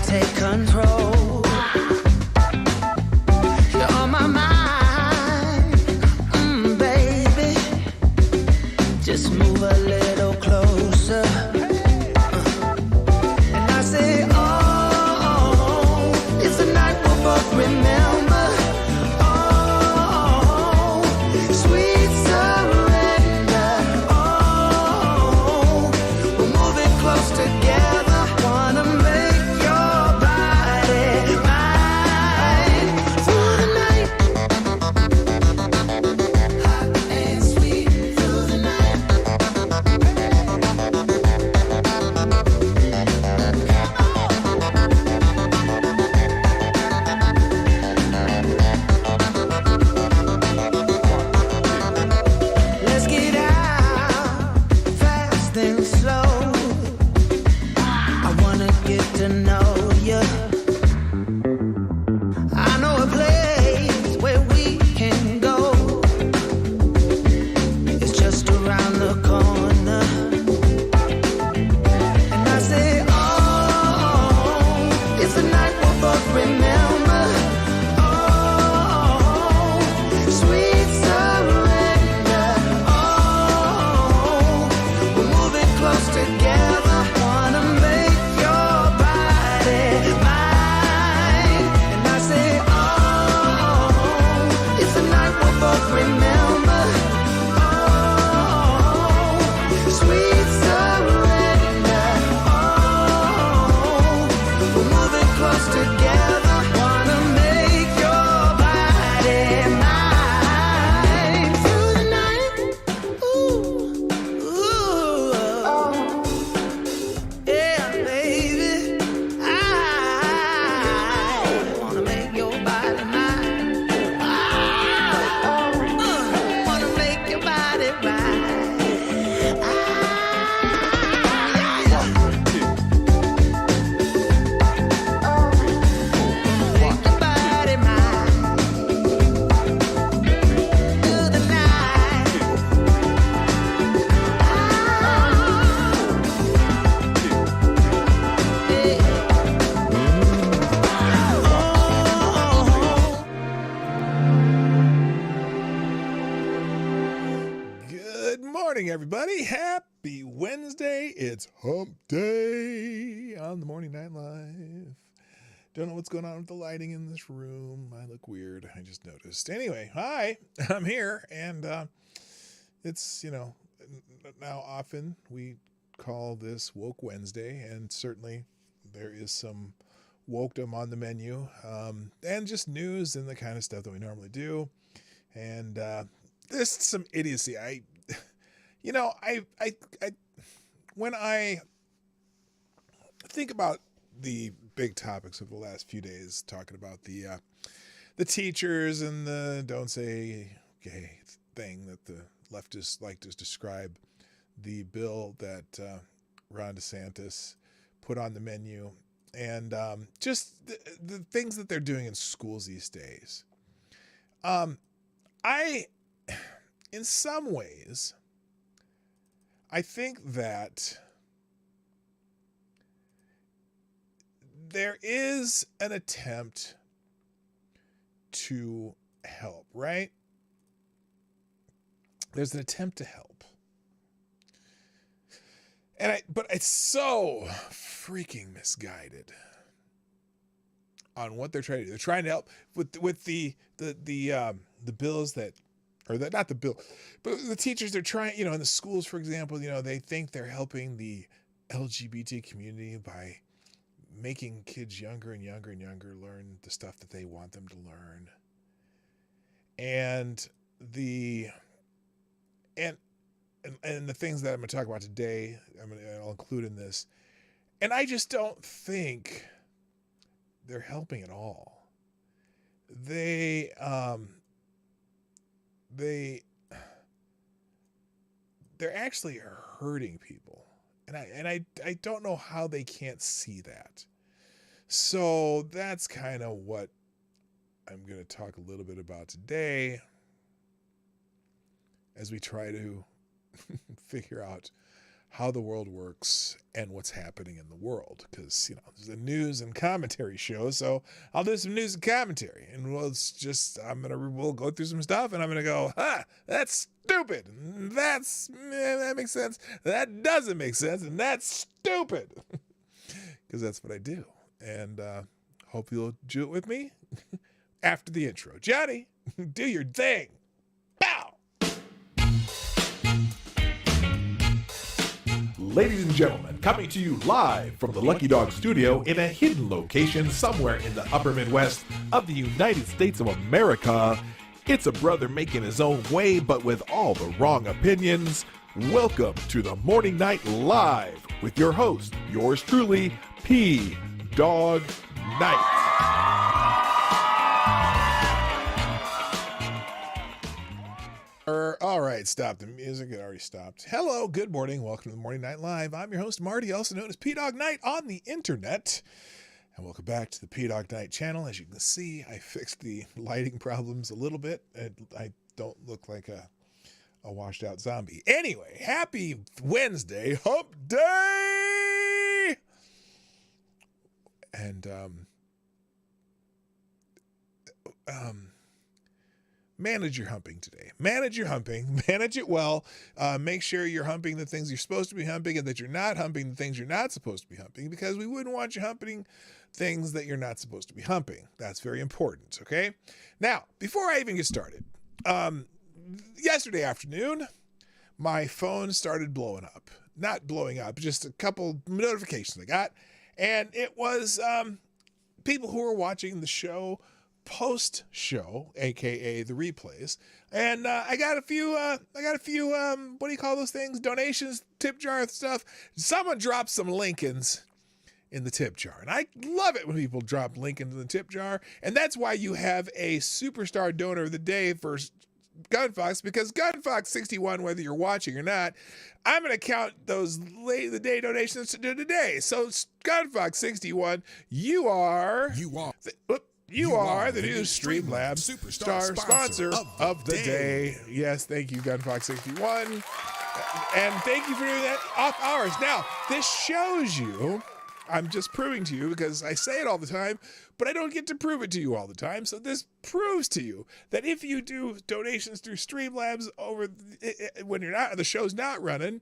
take control. You're on my mind, baby. Just move a little closer. And I say, oh, it's a night we'll both remember. Oh, sweet surrender. Oh, we're moving close together. Wanna make your body mine through the night. Hot and sweet through the night. Let's get out fast and slow. I wanna get to know you. I know a place where we can go. It's just around the corner. And I say, oh, it's a night we'll both remember. Oh, sweet surrender. Oh, we're moving close together. Wanna make your body mine. And I say, oh, it's a night we'll both remember. Oh, sweet surrender. Oh, we're moving close together. Wanna make your body mine through the night. Ooh, ooh, yeah, baby. I wanna make your body mine. Wanna make your body mine. Make your body mine through the night. Good morning, everybody. Happy Wednesday. It's hump day on the Morning Night Live. Don't know what's going on with the lighting in this room. I look weird. I just noticed. Anyway, hi, I'm here. And it's, now often we call this Woke Wednesday. And certainly there is some wokedom on the menu. And just news and the kind of stuff that we normally do. And there's some idiocy. When I think about the big topics of the last few days, talking about the teachers and the don't say gay thing that the leftists like to describe, the bill that Ron DeSantis put on the menu, and just the things that they're doing in schools these days. In some ways, I think that there is an attempt to help, right? There's an attempt to help. But it's so freaking misguided on what they're trying to do. They're trying to help with the bills that, or that, not the bill, but the teachers, they're trying, in the schools, for example, they think they're helping the LGBT community by making kids younger and younger and younger learn the stuff that they want them to learn. And the things that I'm going to talk about today, I'll include in this. And I just don't think they're helping at all. They're actually hurting people. And I don't know how they can't see that. So that's kind of what I'm going to talk a little bit about today as we try to figure out how the world works and what's happening in the world. Because, you know, there's a news and commentary show, so I'll do some news and commentary. And we'll go through some stuff, and I'm going to go, that's stupid. That makes sense. That doesn't make sense, and that's stupid. Because that's what I do. And hope you'll do it with me after the intro. Johnny, do your thing. Bow! Ladies and gentlemen, coming to you live from the Lucky Dog Studio in a hidden location somewhere in the upper Midwest of the United States of America, it's a brother making his own way, but with all the wrong opinions. Welcome to the Morning Night Live with your host, yours truly, P. Dog Night. All right, stop the music. It already stopped. Hello, good morning. Welcome to the Morning Night Live. I'm your host, Marty, also known as P-Dog Night on the internet. And welcome back to the P-Dog Night channel. As you can see, I fixed the lighting problems a little bit. I don't look like a washed out zombie. Anyway, happy Wednesday, hump day! And, manage your humping today. Manage your humping. Manage it well. Make sure you're humping the things you're supposed to be humping and that you're not humping the things you're not supposed to be humping, because we wouldn't want you humping things that you're not supposed to be humping. That's very important, okay? Now, before I even get started, yesterday afternoon, my phone started blowing up. Not blowing up, just a couple notifications I got. And it was people who were watching the show post-show, aka the replays, and I got a few what do you call those things? Donations, tip jar stuff. Someone dropped some Lincolns in the tip jar, and I love it when people drop Lincoln in the tip jar, and that's why you have a superstar donor of the day for Gunfox, because Gunfox 61, whether you're watching or not, I'm going to count those late the day donations to do today. So Gunfox 61, you are the new Streamlabs Superstar sponsor of the day. Yes, thank you, Gunfox 61. And thank you for doing that off hours. Now, this shows you, I'm just proving to you, because I say it all the time, but I don't get to prove it to you all the time. So this proves to you that if you do donations through Streamlabs when the show's not running,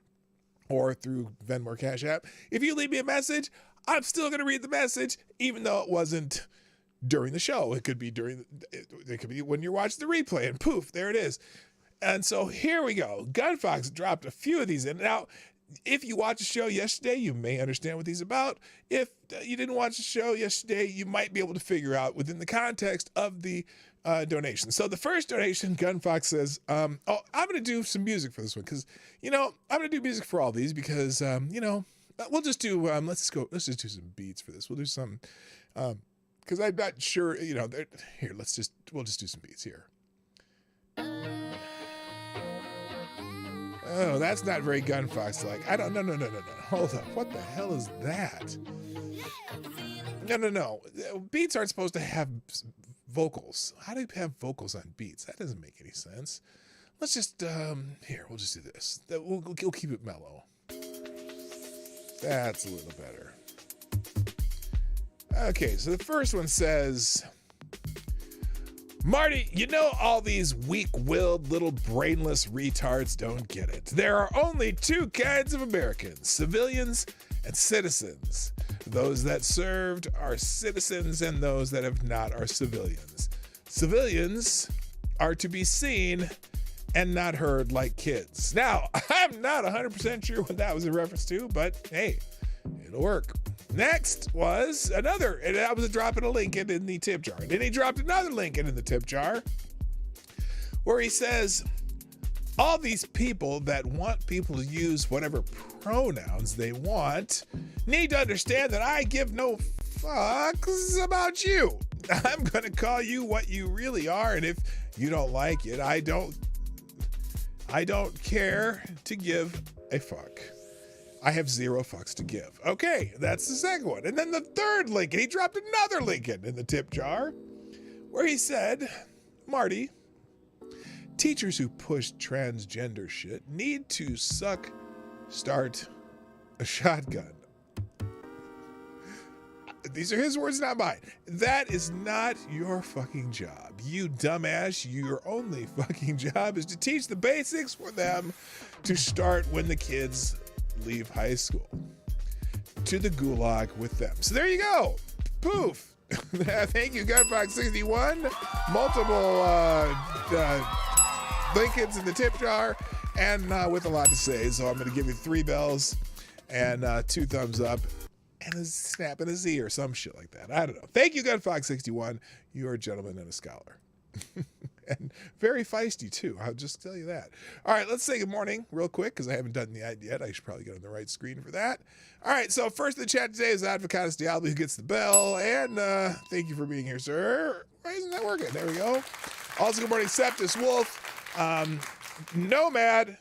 or through Venmo or Cash App, if you leave me a message, I'm still going to read the message, even though it wasn't during the show. It could be it could be when you're watching the replay, and poof, there it is. And so here we go. Gunfox dropped a few of these in. Now, if you watched the show yesterday, you may understand what these are about. If you didn't watch the show yesterday, you might be able to figure out within the context of the donation. So the first donation, Gunfox says, I'm going to do some music for this one, because, I'm going to do music for all these because, we'll just do, let's just do some beats for this. We'll do some, because I'm not sure, here, we'll just do some beats here. Oh, that's not very Gunfox-like. No. Hold up. What the hell is that? No. Beats aren't supposed to have vocals. How do you have vocals on beats? That doesn't make any sense. Let's just, here, we'll just do this. We'll keep it mellow. That's a little better. Okay, so the first one says, Marty, all these weak-willed little brainless retards don't get it. There are only two kinds of Americans, civilians and citizens. Those that served are citizens, and those that have not are civilians. Civilians are to be seen and not heard like kids. Now, I'm not 100% sure what that was in reference to, but hey, it'll work. Next was another, and that was dropping a Lincoln in the tip jar. And then he dropped another Lincoln in the tip jar where he says, all these people that want people to use whatever pronouns they want need to understand that I give no fucks about you. I'm going to call you what you really are, and if you don't like it, I don't care to give a fuck. I have zero fucks to give. Okay, that's the second one. And then the third Lincoln, he dropped another Lincoln in the tip jar where he said, Marty, teachers who push transgender shit need to start a shotgun. These are his words, not mine. That is not your fucking job. You dumbass, your only fucking job is to teach the basics for them to start when the kids leave high school. To the gulag with them. So there you go. Poof. Thank you, Gunfox61. Multiple Lincolns in the tip jar, and with a lot to say. So I'm going to give you 3 bells and 2 thumbs up and a snap in a Z or some shit like that. I don't know. Thank you, Gunfox61. You're a gentleman and a scholar. And very feisty, too. I'll just tell you that. All right, let's say good morning real quick because I haven't done the ad yet. I should probably get on the right screen for that. All right, so first in the chat today is Advocatus Diablo who gets the bell. And thank you for being here, sir. Why isn't that working? There we go. Also, good morning, Septus Wolf. Nomad.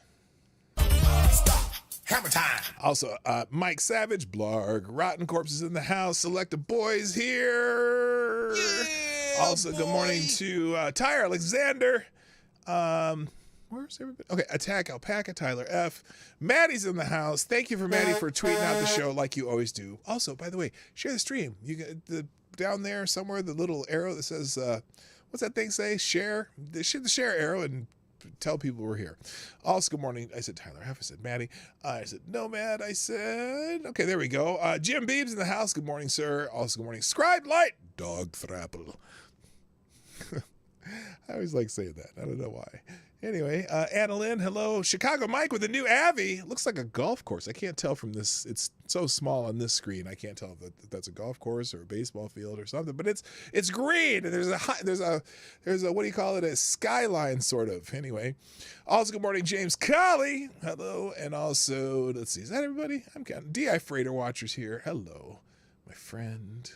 Hammer time. Also, Mike Savage, Blarg, Rotten Corpses in the house, Selected Boys here. Yeah, also, good morning to Tyre Alexander. Where's everybody? Okay, Attack Alpaca, Tyler F. Maddie's in the house. Thank you for Maddie for tweeting out the show like you always do. Also, by the way, share the stream. You get down there somewhere, the little arrow that says, what's that thing say? Share. Hit the share arrow and tell people we're here. Also, good morning. I said Tyler F. I said Maddie. I said Nomad. I said, okay, there we go. Jim Beebs in the house. Good morning, sir. Also, good morning. Scribe Light. Dog Thrapple. I always like saying that. I don't know why. Anyway, Anna Lynn, hello. Chicago Mike with a new Avi. Looks like a golf course. I can't tell from this. It's so small on this screen. I can't tell if that's a golf course or a baseball field or something. But it's green. And there's a what do you call it? A skyline sort of. Anyway, also good morning, James Colley. Hello, and also let's see, is that everybody? I'm counting. DI Freighter Watchers here. Hello, my friend.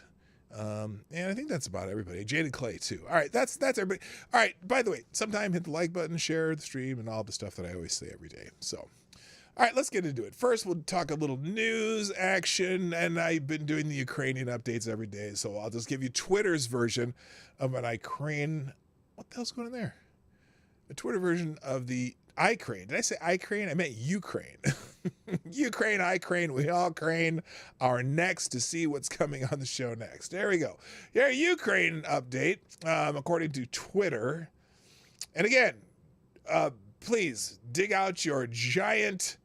And I think that's about everybody. Jaded Clay too. All right, that's everybody. All right, by the way, sometime hit the like button, share the stream, and all the stuff that I always say every day. So, all right, let's get into it. First, we'll talk a little news action, and I've been doing the Ukrainian updates every day, so I'll just give you Twitter's version of an Ukraine. What the hell's going on there? A Twitter version of the Ukraine. Did I say Ukraine? I meant Ukraine. Ukraine, Ukraine, we all crane our necks to see what's coming on the show next. There we go. Yeah, Ukraine update, according to Twitter. And again, please dig out your giant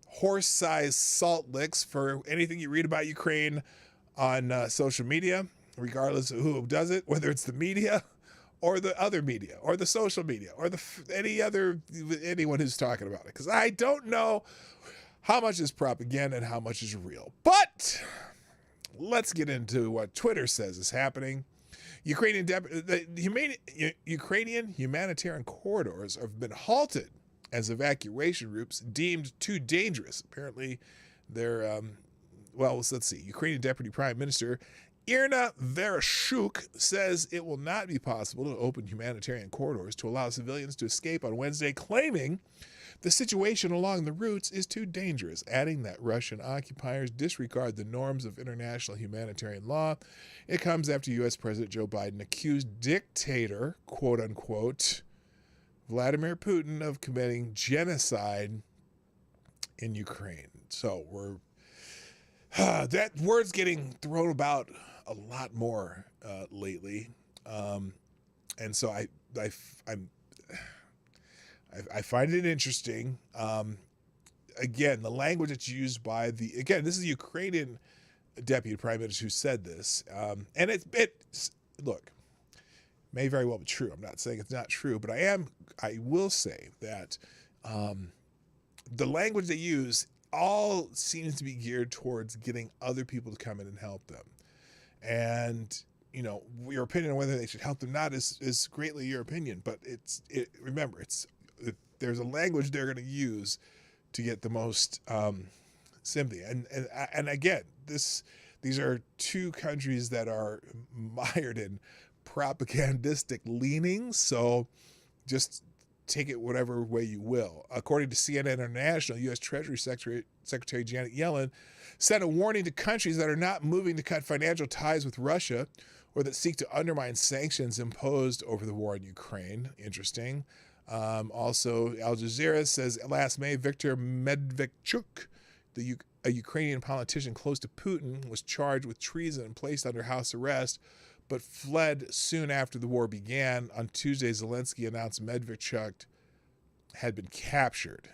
horse-sized salt licks for anything you read about Ukraine on social media, regardless of who does it, whether it's the media or the other media, or the social media, or anyone who's talking about it. Because I don't know how much is propaganda and how much is real. But let's get into what Twitter says is happening. Ukrainian humanitarian corridors have been halted as evacuation routes deemed too dangerous. Apparently, they're, let's see. Ukrainian Deputy Prime Minister Irina Vereshchuk says it will not be possible to open humanitarian corridors to allow civilians to escape on Wednesday, claiming the situation along the routes is too dangerous, adding that Russian occupiers disregard the norms of international humanitarian law. It comes after U.S. President Joe Biden accused dictator, quote unquote, Vladimir Putin of committing genocide in Ukraine. So that word's getting thrown about a lot more lately, and so I find it interesting. Again, the language that's used by this is the Ukrainian deputy prime minister who said this, and it's look, may very well be true. I'm not saying it's not true, but I will say that the language they use all seems to be geared towards getting other people to come in and help them. And, your opinion on whether they should help them not is greatly your opinion, but remember, there's a language they're going to use to get the most sympathy. And again, these are two countries that are mired in propagandistic leanings, so just take it whatever way you will. According to CNN International, U.S. Treasury Secretary Janet Yellen sent a warning to countries that are not moving to cut financial ties with Russia or that seek to undermine sanctions imposed over the war in Ukraine. Interesting. Also, Al Jazeera says last May, Viktor Medvedchuk, a Ukrainian politician close to Putin was charged with treason and placed under house arrest, but fled soon after the war began. On Tuesday, Zelensky announced Medvedchuk had been captured.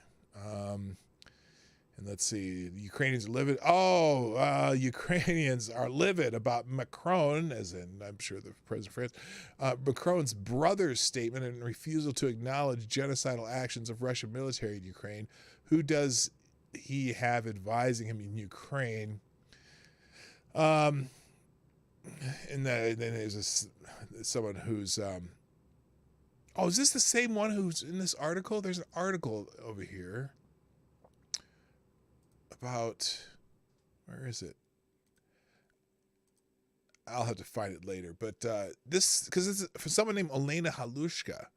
And let's see, the Ukrainians are livid. Ukrainians are livid about Macron, as in, I'm sure, the president of France, Macron's brother's statement and refusal to acknowledge genocidal actions of Russian military in Ukraine. Who does he have advising him in Ukraine? And then there's someone who's, is this the same one who's in this article? There's an article over here about, where is it? I'll have to find it later. But this, because it's for someone named Olena Halushka,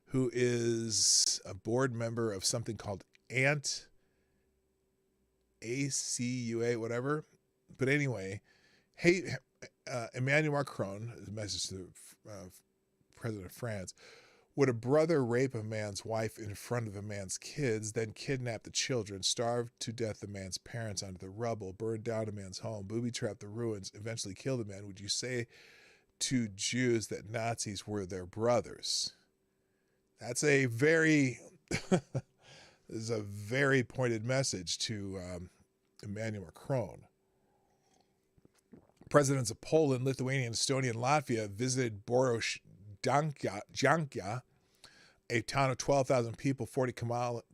who is a board member of something called ACUA, whatever. But anyway, hey, Emmanuel Macron, the message to the president of France, would a brother rape a man's wife in front of a man's kids, then kidnap the children, starve to death the man's parents under the rubble, burn down a man's home, booby-trap the ruins, eventually kill the man? Would you say to Jews that Nazis were their brothers? That's a very, is a very pointed message to Emmanuel Macron. Presidents of Poland, Lithuania, Estonia, and Latvia visited Janka, a town of 12,000 people, 40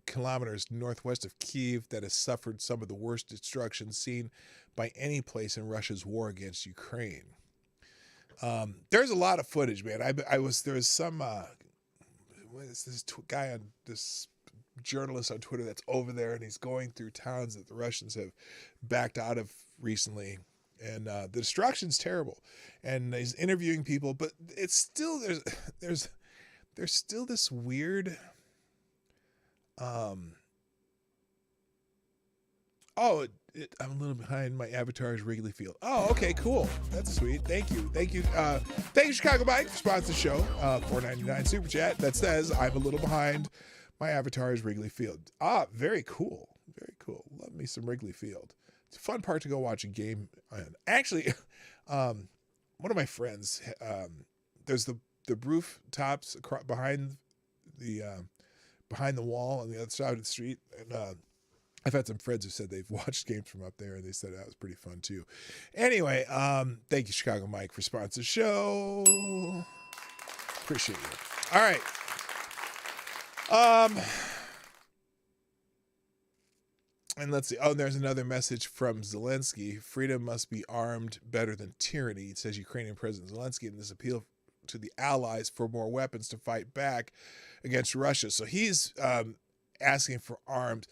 kilometers northwest of Kyiv, that has suffered some of the worst destruction seen by any place in Russia's war against Ukraine. There's a lot of footage, man. There was some this guy on this journalist on Twitter that's over there, and he's going through towns that the Russians have backed out of recently. And the destruction's terrible, and he's interviewing people, but it's still there's still this weird. I'm a little behind. My avatar is Wrigley Field. Oh, okay, cool. That's sweet. Thank you. Thank you, Chicago Mike, for sponsoring the show. $4.99 super chat that says I'm a little behind. My avatar is Wrigley Field. Very cool. Very cool. Love me some Wrigley Field. It's a fun part to go watch a game. Actually, one of my friends, there's the rooftops behind the wall on the other side of the street, and I've had some friends who said they've watched games from up there, and they said that was pretty fun too. Anyway, thank you, Chicago Mike, for sponsoring the show. Appreciate you. All right. And let's see. Oh, there's another message from Zelensky. Freedom must be armed better than tyranny, it says Ukrainian President Zelensky in this appeal to the allies for more weapons to fight back against Russia. So he's asking for arms.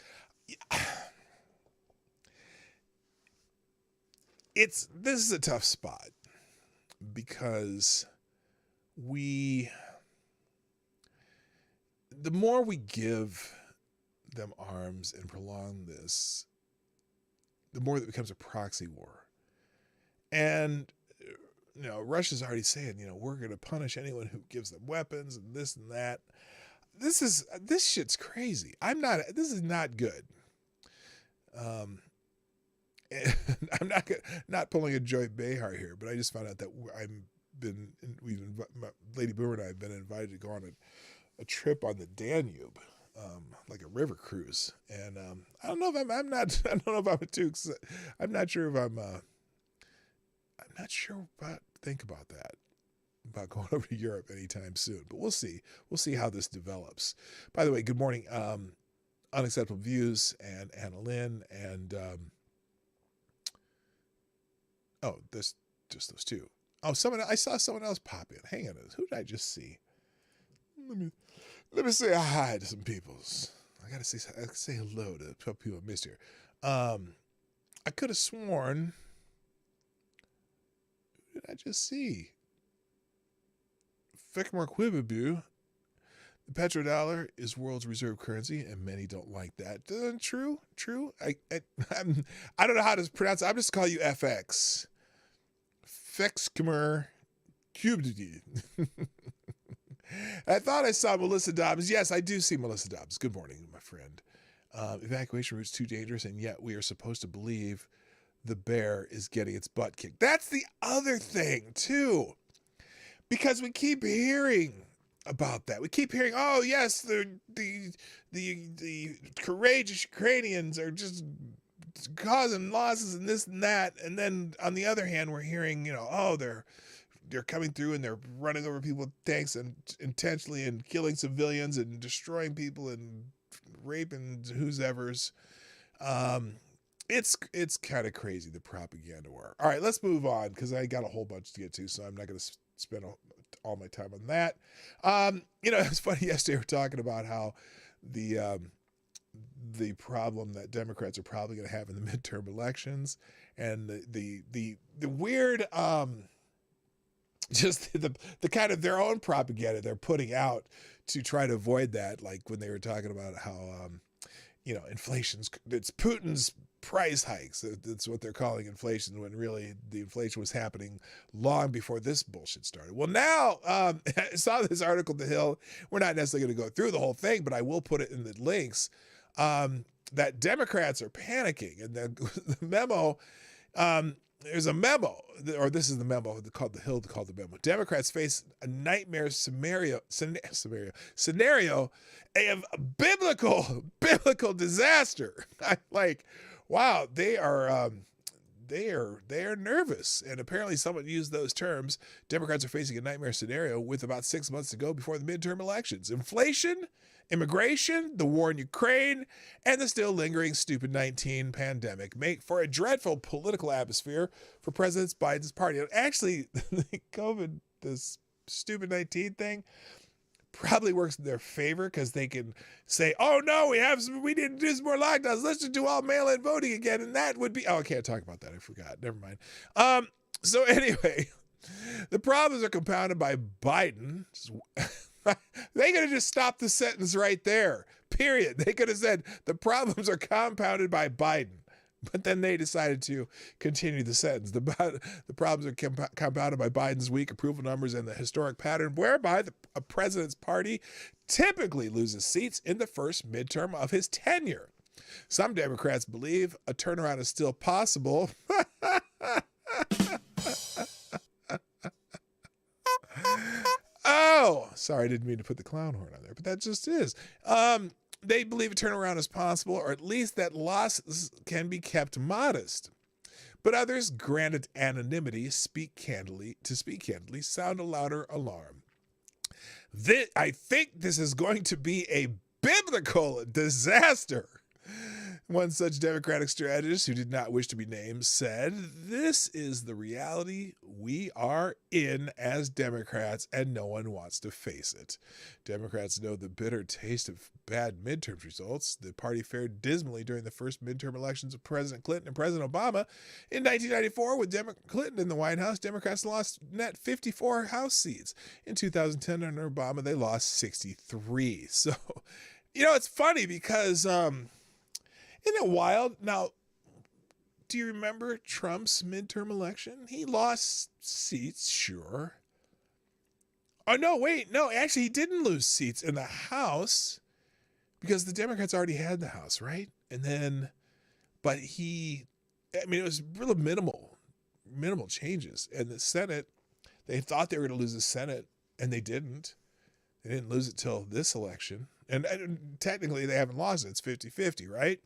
This is a tough spot because the more we give them arms and prolong this, the more that becomes a proxy war. And Russia's already saying, we're going to punish anyone who gives them weapons and this and that. This shit's crazy. This is not good. And I'm not pulling a Joy Behar here, but I just found out that Lady Boomer and I have been invited to go on a trip on the Danube. Like a river cruise, and I don't know if I'm not sure think about that, about going over to Europe anytime soon, but we'll see how this develops. By the way, good morning, Unacceptable Views and Anna Lynn, and there's just those two. I saw someone else pop in. Hang on, who did I just see? Let me say hi to some peoples. I gotta say hello to people I missed here. I could have sworn. Who did I just see? Fekmar Quibibu. The petrodollar is world's reserve currency, and many don't like that. True. I don't know how to pronounce it. I'm just calling you FX. Fekmar Quibibu. I thought I saw Melissa Dobbs. Yes, I do see Melissa Dobbs. Good morning, my friend. Evacuation routes too dangerous, and yet we are supposed to believe the bear is getting its butt kicked. That's the other thing, too. Because we keep hearing about that. We keep hearing, oh, yes, the courageous Ukrainians are just causing losses and this and that. And then on the other hand, we're hearing, oh, they're coming through and they're running over people with tanks and intentionally and killing civilians and destroying people and raping whoever's. It's kind of crazy, the propaganda war. All right, let's move on because I got a whole bunch to get to, so I'm not going to spend all my time on that. It's funny. Yesterday we were talking about how the problem that Democrats are probably going to have in the midterm elections, and the weird just the kind of their own propaganda they're putting out to try to avoid that. Like when they were talking about how it's Putin's price hikes. That's what they're calling inflation, when really the inflation was happening long before this bullshit started. Well, now I saw this article in The Hill. We're not necessarily going to go through the whole thing, but I will put it in the links, that Democrats are panicking. And the memo, there's a memo, or this is the memo called The Hill called the memo. Democrats face a nightmare scenario of biblical disaster. I'm like, wow, they are nervous. And apparently someone used those terms. Democrats are facing a nightmare scenario with about 6 months to go before the midterm elections. Inflation, immigration, the war in Ukraine, and the still lingering stupid 19 pandemic make for a dreadful political atmosphere for President Biden's party. And actually, the COVID, this stupid 19 thing, probably works in their favor because they can say, oh no, we need to do some more lockdowns. Let's just do all mail-in voting again. And that would be, I can't talk about that. I forgot. Never mind. So anyway, the problems are compounded by Biden. They could have just stopped the sentence right there, period. They could have said the problems are compounded by Biden. But then they decided to continue the sentence. The problems are compounded by Biden's weak approval numbers and the historic pattern whereby a president's party typically loses seats in the first midterm of his tenure. Some Democrats believe a turnaround is still possible. Oh, sorry, I didn't mean to put the clown horn on there, but that just is. They believe a turnaround is possible, or at least that losses can be kept modest. But others, granted anonymity, speak candidly, sound a louder alarm. I think this is going to be a biblical disaster. One such Democratic strategist who did not wish to be named said, "This is the reality we are in as Democrats, and no one wants to face it." Democrats know the bitter taste of bad midterm results. The party fared dismally during the first midterm elections of President Clinton and President Obama. In 1994, with Clinton in the White House, Democrats lost net 54 House seats. In 2010, under Obama, they lost 63. So, it's funny because... Isn't it wild? Now, do you remember Trump's midterm election? He lost seats, sure. Oh, no, wait. No, actually, he didn't lose seats in the House because the Democrats already had the House, right? And then, but it was really minimal changes. And the Senate, they thought they were going to lose the Senate, and they didn't. They didn't lose it till this election. And technically, they haven't lost it. It's 50-50, right?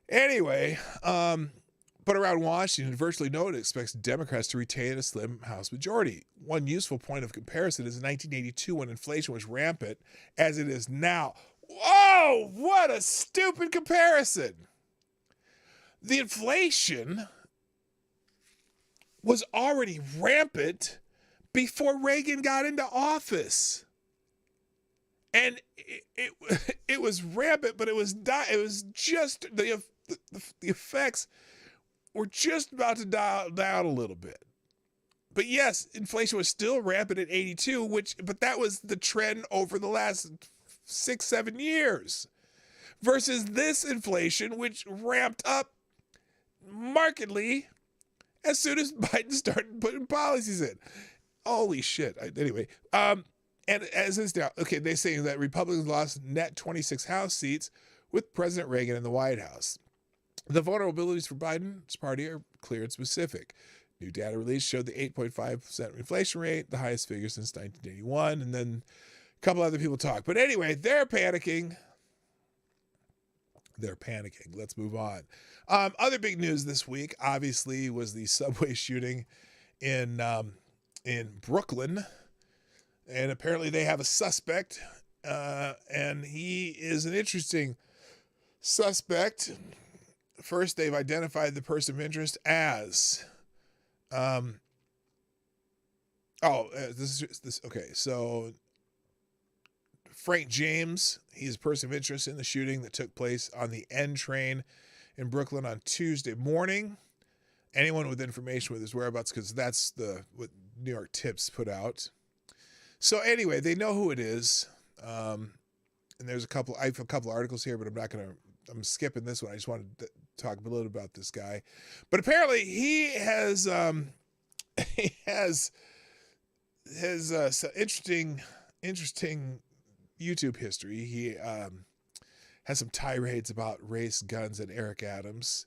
Anyway, but around Washington, virtually no one expects Democrats to retain a slim House majority. One useful point of comparison is 1982 when inflation was rampant as it is now. Whoa, what a stupid comparison. The inflation was already rampant before Reagan got into office. And it was rampant, but it was just the effects were just about to dial down a little bit. But yes, inflation was still rampant at 82, but that was the trend over the last 6-7 years. Versus this inflation, which ramped up markedly as soon as Biden started putting policies in. Holy shit. Anyway, and as is now, okay, they're saying that Republicans lost net 26 House seats, with President Reagan in the White House. The vulnerabilities for Biden's party are clear and specific. New data released showed the 8.5% inflation rate, the highest figure since 1981, and then a couple other people talk. But anyway, they're panicking. Let's move on. Other big news this week, obviously, was the subway shooting in Brooklyn, and apparently they have a suspect, and he is an interesting suspect. First, they've identified the person of interest as, okay, so Frank James, he's a person of interest in the shooting that took place on the N train in Brooklyn on Tuesday morning. Anyone with information with his whereabouts, because that's what New York Tips put out. So anyway, they know who it is. And there's I have a couple articles here, but I'm skipping this one. I just wanted to talk a little about this guy. But apparently he has some interesting YouTube history. He has some tirades about race, guns, and Eric Adams.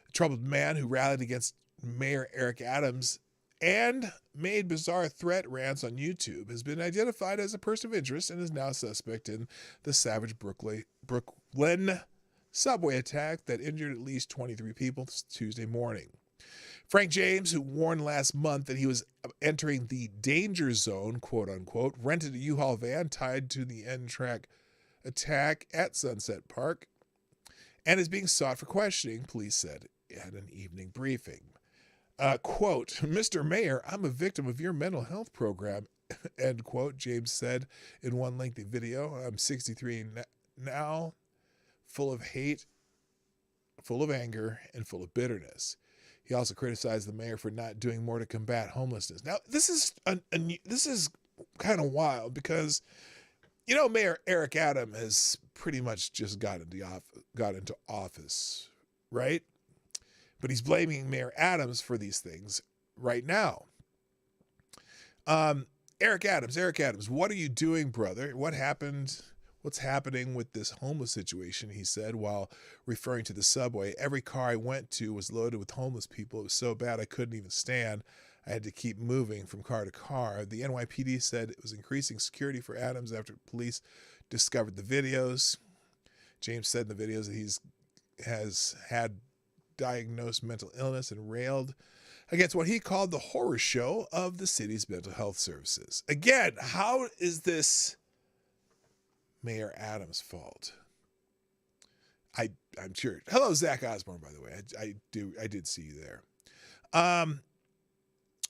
A troubled man who rallied against Mayor Eric Adams and made bizarre threat rants on YouTube, has been identified as a person of interest and is now a suspect in the savage Brooklyn subway attack that injured at least 23 people Tuesday morning. Frank James, who warned last month that he was entering the danger zone, quote unquote, rented a U-Haul van tied to the N-track attack at Sunset Park and is being sought for questioning, police said at an evening briefing. Quote, Mr. Mayor, I'm a victim of your mental health program, end quote, James said in one lengthy video. I'm 63 now, full of hate, full of anger, and full of bitterness. He also criticized the mayor for not doing more to combat homelessness. Now, this is kind of wild because, Mayor Eric Adams has pretty much just got into office, right? But he's blaming Mayor Adams for these things right now. Eric Adams, what are you doing, brother? What happened? What's happening with this homeless situation? He said while referring to the subway. Every car I went to was loaded with homeless people. It was so bad I couldn't even stand. I had to keep moving from car to car. The NYPD said it was increasing security for Adams after police discovered the videos. James said in the videos that he has had diagnosed mental illness and railed against what he called the horror show of the city's mental health services. Again, how is this Mayor Adams' fault? I'm sure. Hello, Zach Osborne, by the way. I did see you there.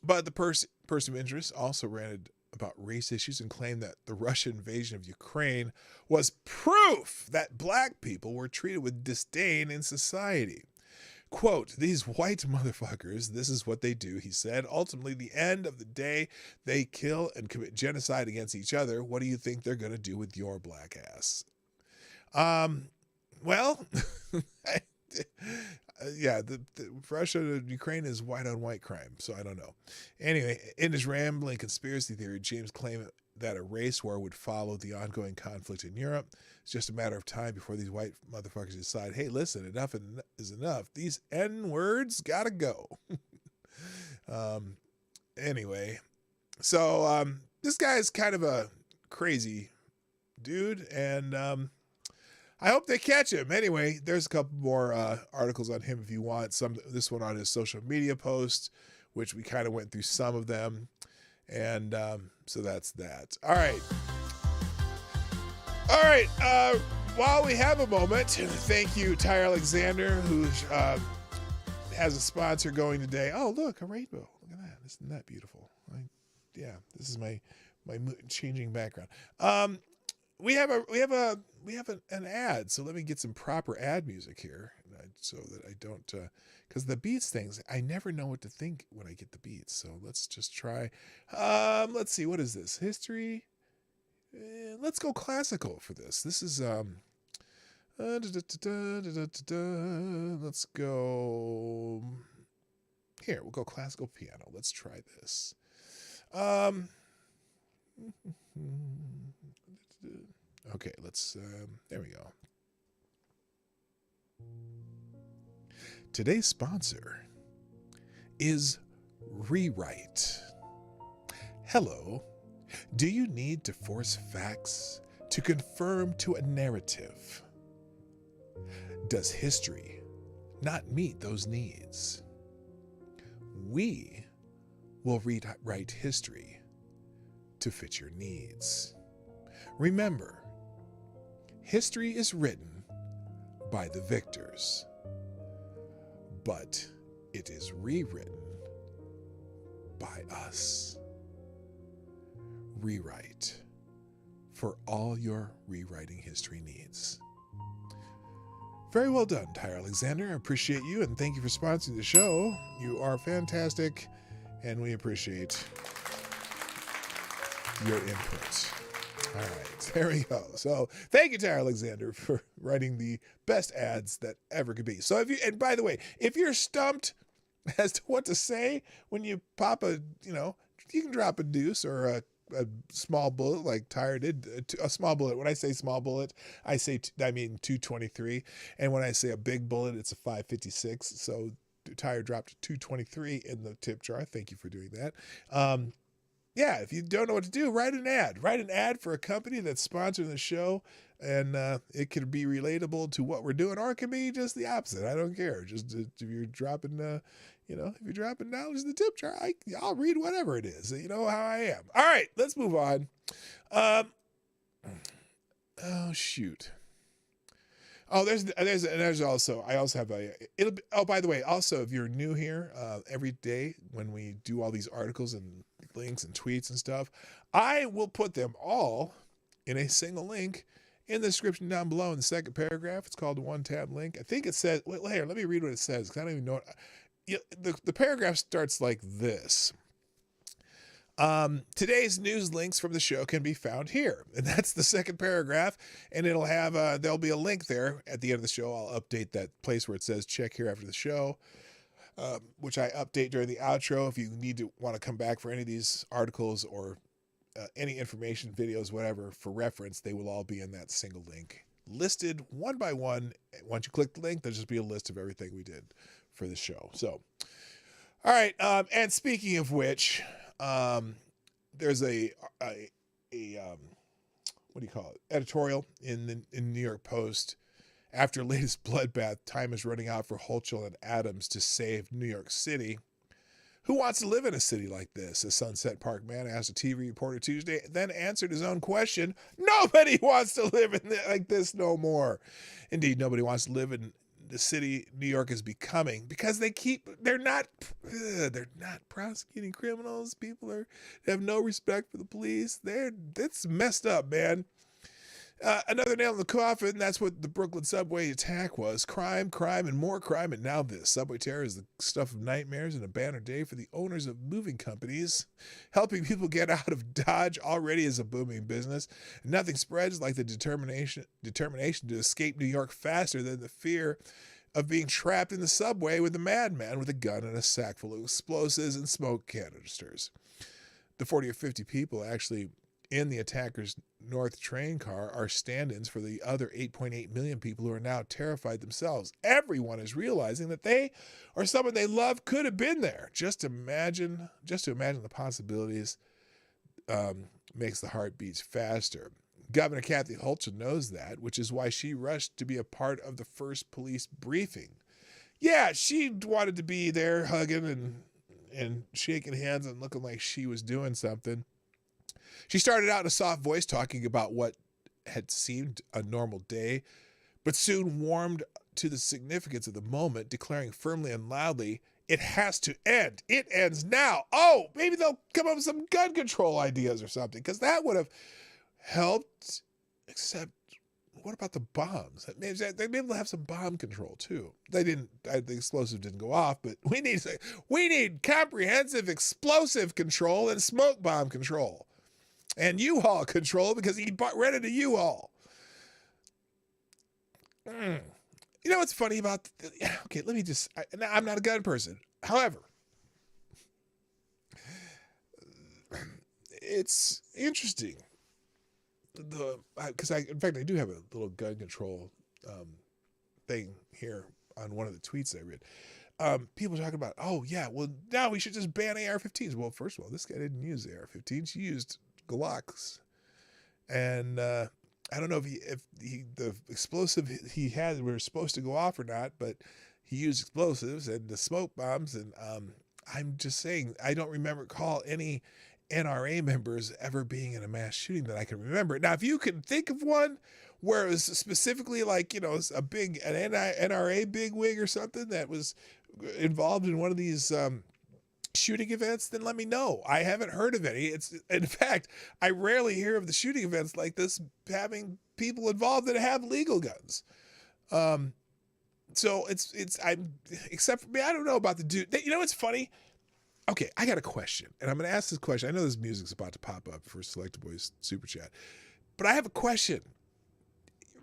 But the person of interest also ranted about race issues and claimed that the Russian invasion of Ukraine was proof that black people were treated with disdain in society. Quote, these white motherfuckers, this is what they do, he said. Ultimately, the end of the day, they kill and commit genocide against each other. What do you think they're going to do with your black ass? Well, yeah, the Russia and Ukraine is white on white crime, so I don't know. Anyway, in his rambling conspiracy theory, James claimed that a race war would follow the ongoing conflict in Europe. It's just a matter of time before these white motherfuckers decide, hey, listen, enough is enough. These N-words gotta go. Anyway, so this guy is kind of a crazy dude, and I hope they catch him. Anyway, there's a couple more articles on him if you want. This one on his social media posts, which we kind of went through some of them. And so that's that. All right. While we have a moment, thank you, Ty Alexander, who has a sponsor going today. Oh, look, a rainbow. Look at that. Isn't that beautiful? This is my changing background. We have an ad, so let me get some proper ad music here, so that I don't, because the beats things, I never know what to think when I get the beats. So let's just try. Let's see, what is this? History. Let's go classical for this. This is let's go here. We'll go classical piano. Let's try this. Okay, let's, there we go. Today's sponsor is Rewrite. Hello. Do you need to force facts to confirm to a narrative? Does history not meet those needs? We will rewrite history to fit your needs. Remember, history is written by the victors, but it is rewritten by us. Rewrite for all your rewriting history needs. Very well done, Ty Alexander. I appreciate you and thank you for sponsoring the show. You are fantastic and we appreciate your input. All right, there we go. So thank you, Ty Alexander, for writing the best ads that ever could be. So if you, and by the way, if you're stumped as to what to say when you pop a, you can drop a deuce or a small bullet like Tyre did. A small bullet. When I say small bullet, I mean 223. And when I say a big bullet, it's a 556. So Tyre dropped 223 in the tip jar. Thank you for doing that. Yeah, if you don't know what to do, write an ad. Write an ad for a company that's sponsoring the show, and it could be relatable to what we're doing, or it can be just the opposite. I don't care. Just if you're dropping, if you're dropping knowledge in the tip jar, I'll read whatever it is. You know how I am. All right, let's move on. Oh shoot. Oh, there's also, I also have by the way, also, if you're new here, every day when we do all these articles and links and tweets and stuff, I will put them all in a single link in the description down below in the second paragraph. It's called the one tab link. I think it says, here, let me read what it says, because I don't even know the paragraph starts like this. Today's news links from the show can be found here. And that's the second paragraph. And it'll have, there'll be a link there at the end of the show. I'll update that place where it says check here after the show, which I update during the outro. If you want to come back for any of these articles or any information, videos, whatever, for reference, they will all be in that single link, listed one by one. Once you click the link, there'll just be a list of everything we did for the show. So, all right. And speaking of which, there's a what do you call it? Editorial in New York Post. After latest bloodbath, time is running out for Hochul and Adams to save New York City. Who wants to live in a city like this? A Sunset Park man asked a TV reporter Tuesday, then answered his own question. Nobody wants to live like this no more. Indeed, nobody wants to live in the city New York is becoming, because they're not prosecuting criminals. People have no respect for the police. That's messed up, man. Another nail in the coffin. That's what the Brooklyn subway attack was. Crime, and more crime, and now this. Subway terror is the stuff of nightmares and a banner day for the owners of moving companies. Helping people get out of Dodge already is a booming business. Nothing spreads like the determination to escape New York faster than the fear of being trapped in the subway with a madman with a gun and a sack full of explosives and smoke canisters. The 40 or 50 people actually in the attacker's North train car are stand-ins for the other 8.8 million people who are now terrified themselves. Everyone is realizing that they or someone they love could have been there. Just to imagine the possibilities makes the heart beats faster. Governor Kathy Hochul knows that, which is why she rushed to be a part of the first police briefing. Yeah, she wanted to be there hugging and shaking hands and looking like she was doing something. She started out in a soft voice talking about what had seemed a normal day, but soon warmed to the significance of the moment, declaring firmly and loudly, "It has to end. It ends now." Oh, maybe they'll come up with some gun control ideas or something, because that would have helped. Except, what about the bombs? Maybe they'll have some bomb control too. The explosive didn't go off, but we need comprehensive explosive control and smoke bomb control. And U-Haul control, because he rented a U-Haul. You know what's funny about... Okay, let me just... I'm not a gun person. However, it's interesting. In fact, I do have a little gun control thing here on one of the tweets I read. People talking about, oh yeah, well now we should just ban AR-15s. Well, first of all, this guy didn't use AR-15s; he used Glocks, and I don't know if the explosive he had were supposed to go off or not, but he used explosives and the smoke bombs, and I'm just saying I don't recall any NRA members ever being in a mass shooting that I can remember. Now, if you can think of one where it was specifically like, an NRA bigwig or something that was involved in one of these shooting events, then let me know. I haven't heard of any. It's, in fact, I rarely hear of the shooting events like this having people involved that have legal guns. So I'm, except for me, I don't know about the dude. You know what's funny? Okay, I got a question, and I'm going to ask this question. I know this music's about to pop up for Select Boys Super Chat, but I have a question.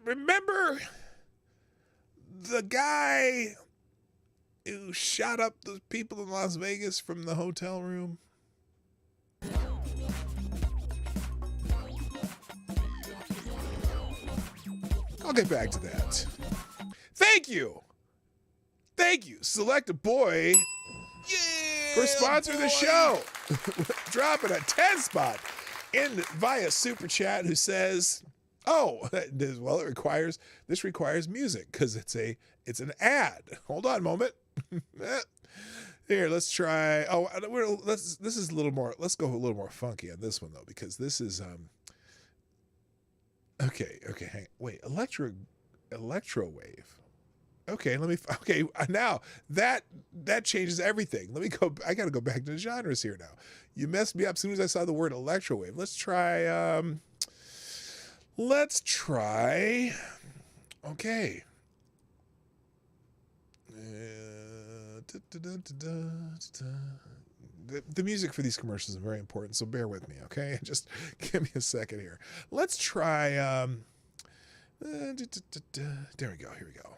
Remember the guy who shot up the people in Las Vegas from the hotel room? I'll get back to that. Thank you, Select a Boy, for sponsoring the show. Dropping a 10 spot in via Super Chat, who says, oh, well, this requires music because it's an ad. Hold on a moment. Here, let's try. Oh, this is a little more. Let's go a little more funky on this one though, because this is Okay, hang. Wait, electro wave. Okay, now that changes everything. Let me go. I got to go back to the genres here now. You messed me up as soon as I saw the word electro wave. Let's try. Okay. The music for these commercials is very important, so bear with me, okay? Just give me a second here. Let's try. There we go. Here we go.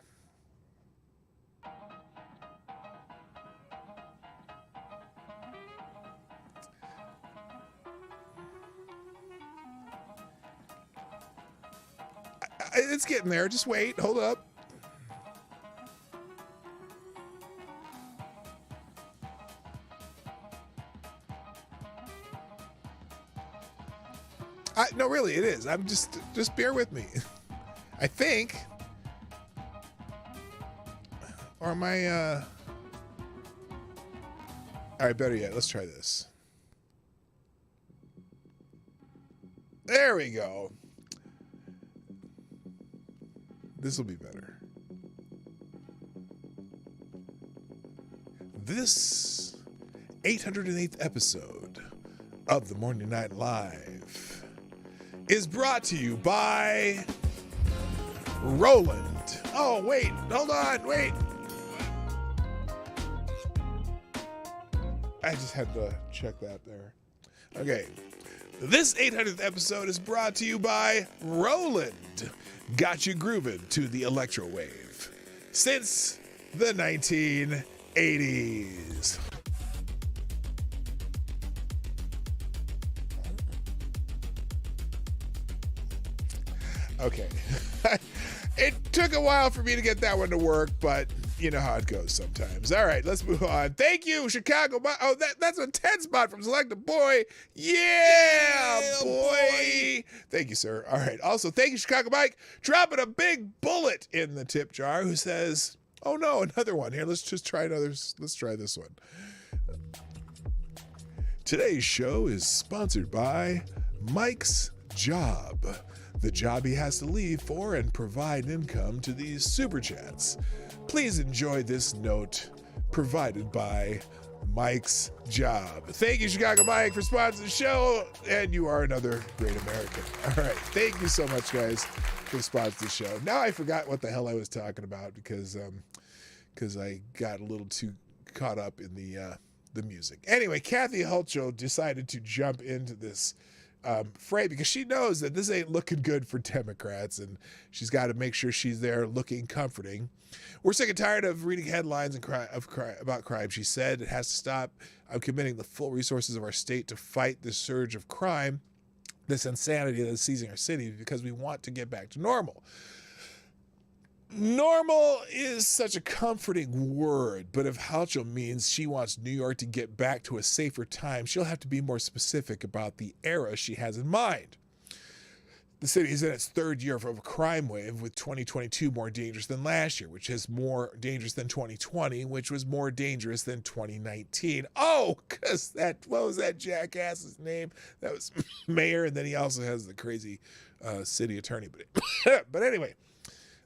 It's getting there. Just wait. Hold up. No, really, it is. I'm just bear with me. I think. Or am I, all right, better yet, let's try this. There we go. This will be better. This 808th episode of the Morning Night Live is brought to you by Roland. Oh, wait, hold on, wait. I just had to check that there. Okay. This 800th episode is brought to you by Roland. Got you grooving to the electro wave since the 1980s. Okay. It took a while for me to get that one to work, but you know how it goes sometimes. All right, let's move on. Thank you, Chicago. Oh, that's a 10 spot from Select a Boy. Yeah, boy. Thank you, sir. All right. Also, thank you, Chicago Mike, dropping a big bullet in the tip jar, who says, oh no, another one. Here, let's just try let's try this one. Today's show is sponsored by Mike's Job. The job he has to leave for and provide income to these super chats. Please enjoy this note provided by Mike's Job. Thank you, Chicago Mike, for sponsoring the show, and you are another great American. All right, thank you so much, guys, for sponsoring the show. Now I forgot what the hell I was talking about because I got a little too caught up in the music. Anyway, Kathy Hulcho decided to jump into this fray because she knows that this ain't looking good for Democrats, and she's got to make sure she's there looking comforting. We're sick and tired of reading headlines about crime. She said it has to stop. I'm committing the full resources of our state to fight this surge of crime, this insanity that is seizing our city, because we want to get back to normal. Normal is such a comforting word, but if Halcho means she wants New York to get back to a safer time, she'll have to be more specific about the era she has in mind. The city is in its third year of a crime wave, with 2022 more dangerous than last year, which is more dangerous than 2020, which was more dangerous than 2019. Oh, because what was that jackass's name? That was mayor, and then he also has the crazy city attorney. But anyway,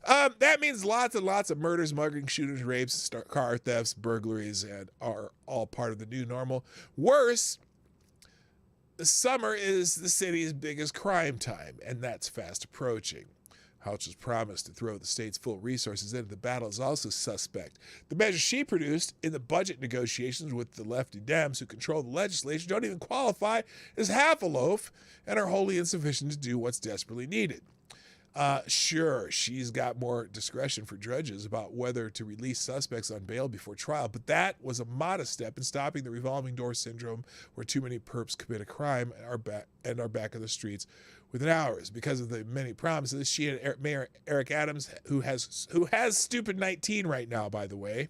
that means lots and lots of murders, muggings, shootings, rapes, car thefts, burglaries, and are all part of the new normal. Worse, the summer is the city's biggest crime time, and that's fast approaching. Houch's promise to throw the state's full resources into the battle is also suspect. The measures she produced in the budget negotiations with the lefty Dems who control the legislation don't even qualify as half a loaf and are wholly insufficient to do what's desperately needed. Sure, she's got more discretion for judges about whether to release suspects on bail before trial, but that was a modest step in stopping the revolving door syndrome where too many perps commit a crime and are back in the streets within hours. Because of the many promises, she and Mayor Eric Adams, who has stupid 19 right now, by the way,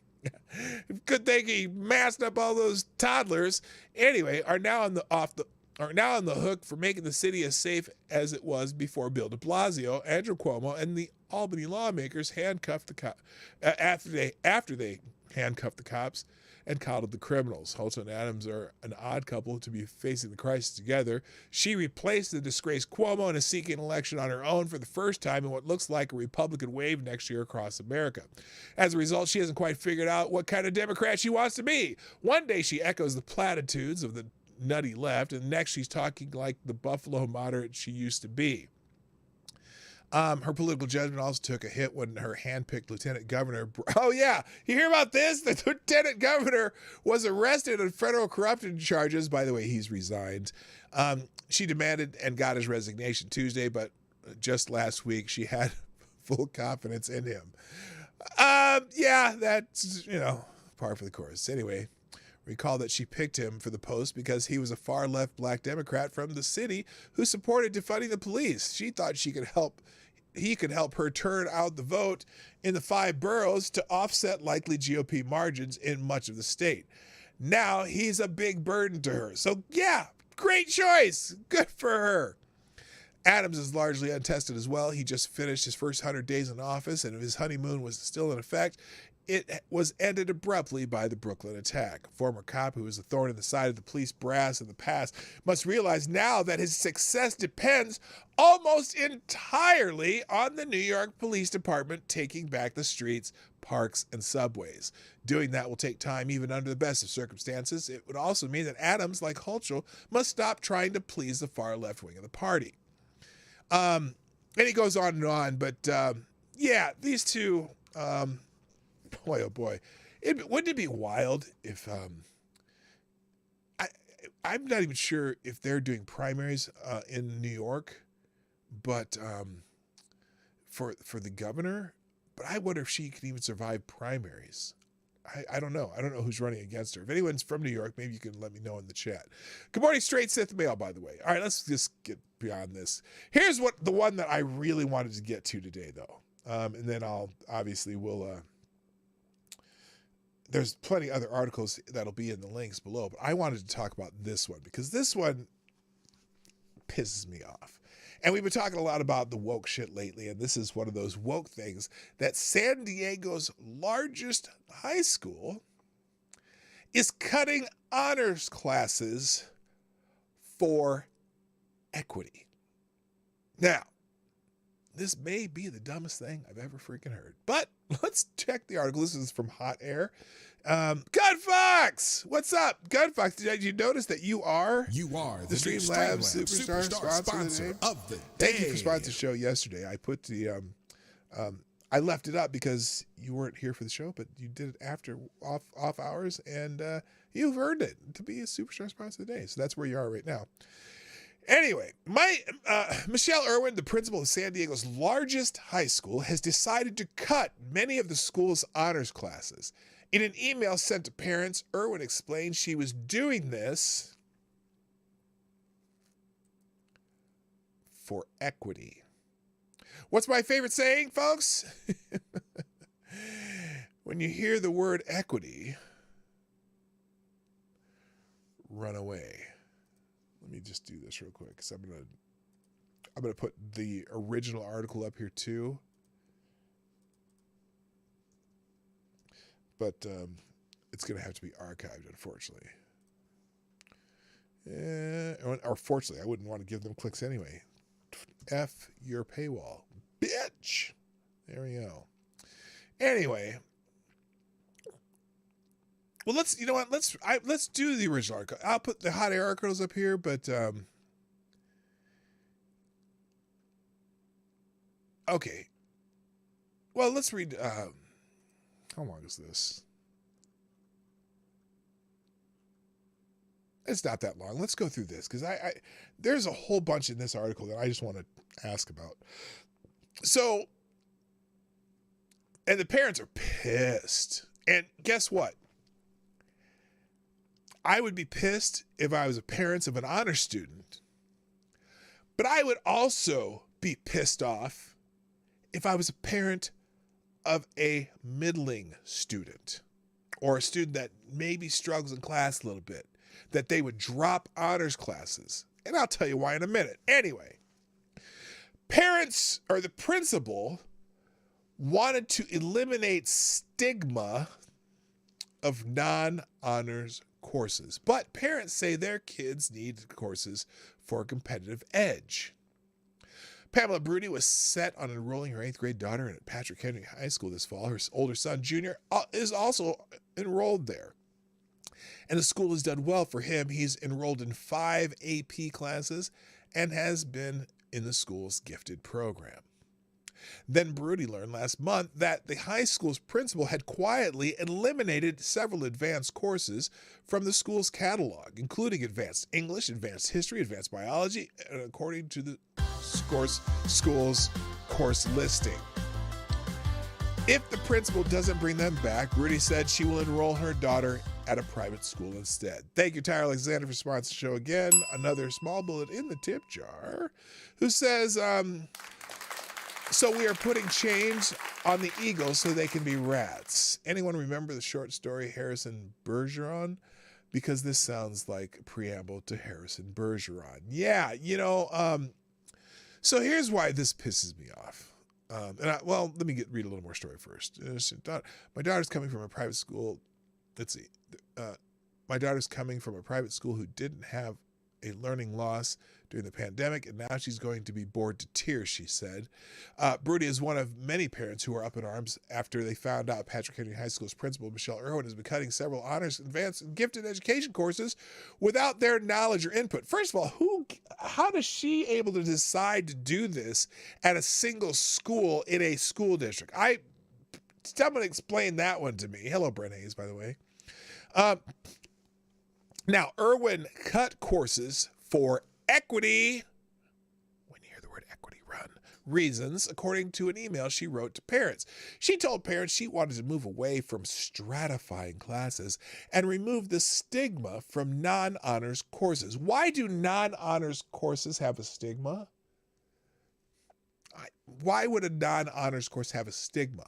good thing he masked up all those toddlers, anyway, are now on the hook for making the city as safe as it was before Bill de Blasio, Andrew Cuomo, and the Albany lawmakers handcuffed the after they handcuffed the cops and coddled the criminals. Holt and Adams are an odd couple to be facing the crisis together. She replaced the disgraced Cuomo and is seeking an election on her own for the first time in what looks like a Republican wave next year across America. As a result, she hasn't quite figured out what kind of Democrat she wants to be. One day she echoes the platitudes of the nutty left, and next she's talking like the Buffalo moderate she used to be. Her political judgment also took a hit when her handpicked lieutenant governor, oh yeah, you hear about this? The lieutenant governor was arrested on federal corruption charges. By the way, he's resigned. She demanded and got his resignation Tuesday, but just last week she had full confidence in him. Yeah, that's, par for the course. Anyway, recall that she picked him for the post because he was a far-left black Democrat from the city who supported defunding the police. She thought he could help her turn out the vote in the 5 boroughs to offset likely GOP margins in much of the state. Now he's a big burden to her. So yeah, great choice. Good for her. Adams is largely untested as well. He just finished his first 100 days in office, and if his honeymoon was still in effect, it was ended abruptly by the Brooklyn attack. A former cop who was a thorn in the side of the police brass in the past must realize now that his success depends almost entirely on the New York Police Department taking back the streets, parks, and subways. Doing that will take time even under the best of circumstances. It would also mean that Adams, like Hulchel, must stop trying to please the far left wing of the party. And he goes on, but yeah, these two... boy, oh boy. Wouldn't it be wild if, I'm not even sure if they're doing primaries in New York, but for the governor, but I wonder if she can even survive primaries. I don't know. I don't know who's running against her. If anyone's from New York, maybe you can let me know in the chat. Good morning, Straight Sith Mail, by the way. All right, let's just get beyond this. Here's the one that I really wanted to get to today, though. And then we'll there's plenty other articles that'll be in the links below, but I wanted to talk about this one because this one pisses me off. And we've been talking a lot about the woke shit lately, and this is one of those woke things that San Diego's largest high school is cutting honors classes for equity. Now, this may be the dumbest thing I've ever freaking heard, but let's check the article. This is from Hot Air. Gunfox! What's up, Gunfox? Did you notice that you are the Streamlabs Superstar sponsor of the day? Thank you for sponsoring the show yesterday. I put the I left it up because you weren't here for the show, but you did it after off hours, and you've earned it to be a Superstar sponsor of the day. So that's where you are right now. Anyway, Michelle Irwin, the principal of San Diego's largest high school, has decided to cut many of the school's honors classes. In an email sent to parents, Irwin explained she was doing this for equity. What's my favorite saying, folks? When you hear the word equity, run away. Let me just do this real quick because I'm gonna put the original article up here too. But it's gonna have to be archived, unfortunately. Or fortunately, I wouldn't want to give them clicks anyway. F your paywall, bitch. There we go. Anyway, well, you know what? Let's do the original article. I'll put the hot air articles up here, but okay. Well, let's read. How long is this? It's not that long. Let's go through this because there's a whole bunch in this article that I just want to ask about. So, and the parents are pissed. And guess what? I would be pissed if I was a parent of an honor student, but I would also be pissed off if I was a parent of a middling student or a student that maybe struggles in class a little bit, that they would drop honors classes. And I'll tell you why in a minute. Anyway, parents or the principal wanted to eliminate stigma of non-honors courses, but parents say their kids need courses for a competitive edge. Pamela Bruni was set on enrolling her 8th grade daughter at Patrick Henry High School this fall. Her older son, Junior, is also enrolled there. And the school has done well for him. He's enrolled in 5 AP classes and has been in the school's gifted program. Then Bruni learned last month that the high school's principal had quietly eliminated several advanced courses from the school's catalog, including advanced English, advanced history, advanced biology, according to the school's course listing. If the principal doesn't bring them back, Bruni said she will enroll her daughter at a private school instead. Thank you, Tyler Alexander, for sponsoring the show again. Another small bullet in the tip jar, who says, so we are putting chains on the eagles so they can be rats. Anyone remember the short story Harrison Bergeron? Because this sounds like a preamble to Harrison Bergeron. Yeah, so here's why this pisses me off. Let me read a little more story first. My daughter's coming from a private school. Let's see. My daughter's coming from a private school who didn't have a learning loss during the pandemic, and now she's going to be bored to tears, she said. Bruni is one of many parents who are up in arms after they found out Patrick Henry High School's principal, Michelle Irwin, has been cutting several honors, advanced, and gifted education courses without their knowledge or input. First of all, how does she able to decide to do this at a single school in a school district? Someone explain that one to me. Hello, Brent Hayes, by the way. Now, Irwin cut courses for equity, when you hear the word equity, run, reasons, according to an email she wrote to parents. She told parents she wanted to move away from stratifying classes and remove the stigma from non-honors courses. Why do non-honors courses have a stigma? Why would a non-honors course have a stigma?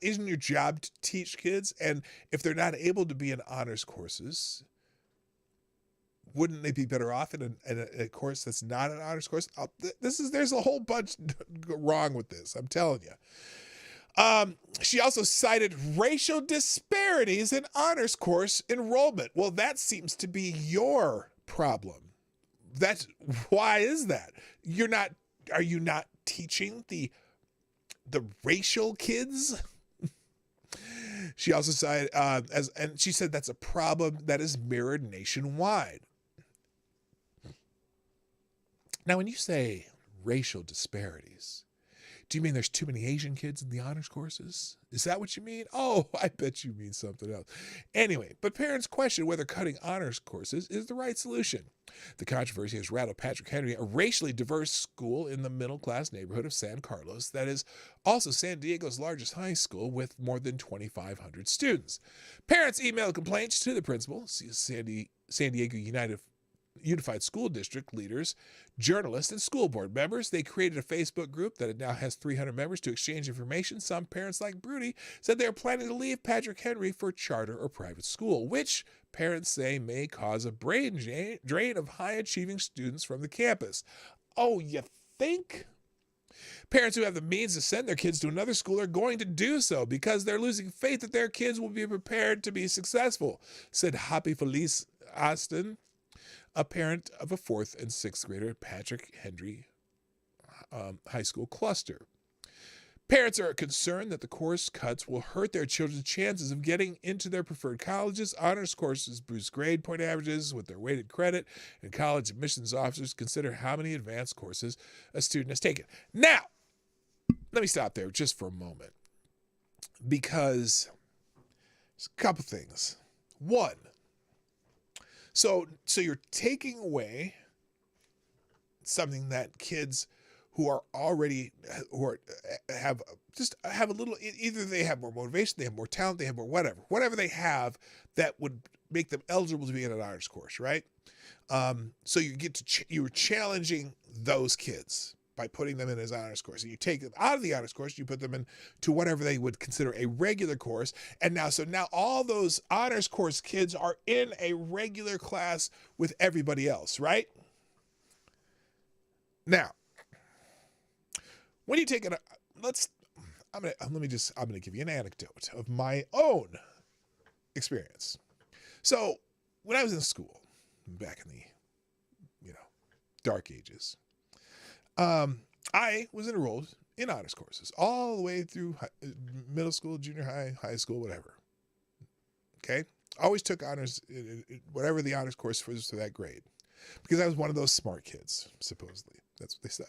Isn't your job to teach kids? And if they're not able to be in honors courses, wouldn't they be better off in a course that's not an honors course? There's a whole bunch wrong with this, I'm telling you. She also cited racial disparities in honors course enrollment. Well, that seems to be your problem. Why is that? Are you not teaching the racial kids? She also cited and she said that's a problem that is mirrored nationwide. Now, when you say racial disparities, do you mean there's too many Asian kids in the honors courses? Is that what you mean? Oh, I bet you mean something else. Anyway, but parents question whether cutting honors courses is the right solution. The controversy has rattled Patrick Henry, a racially diverse school in the middle-class neighborhood of San Carlos that is also San Diego's largest high school with more than 2,500 students. Parents emailed complaints to the principal, San Diego Unified School District leaders, journalists, and school board members. They created a Facebook group that now has 300 members to exchange information. Some parents, like Broody, said they are planning to leave Patrick Henry for charter or private school, which parents say may cause a brain drain of high-achieving students from the campus. Oh, you think? Parents who have the means to send their kids to another school are going to do so because they're losing faith that their kids will be prepared to be successful, said Happy Felice Austin, a parent of a 4th and 6th grader at Patrick Henry High School cluster. Parents are concerned that the course cuts will hurt their children's chances of getting into their preferred colleges. Honors courses boost grade point averages with their weighted credit, and college admissions officers consider how many advanced courses a student has taken. Now, let me stop there just for a moment, because there's a couple things. One, so you're taking away something that kids who are already have a little, either they have more motivation, they have more talent, they have more whatever they have that would make them eligible to be in an honors course, right? So you're challenging those kids by putting them in as honors course. And you take them out of the honors course, you put them into whatever they would consider a regular course. And now all those honors course kids are in a regular class with everybody else, right? Now, when you take I'm gonna give you an anecdote of my own experience. So when I was in school back in the dark ages, I was enrolled in honors courses all the way through middle school, junior high, high school, whatever. Okay, always took honors, whatever the honors course was for that grade, because I was one of those smart kids. Supposedly, that's what they said.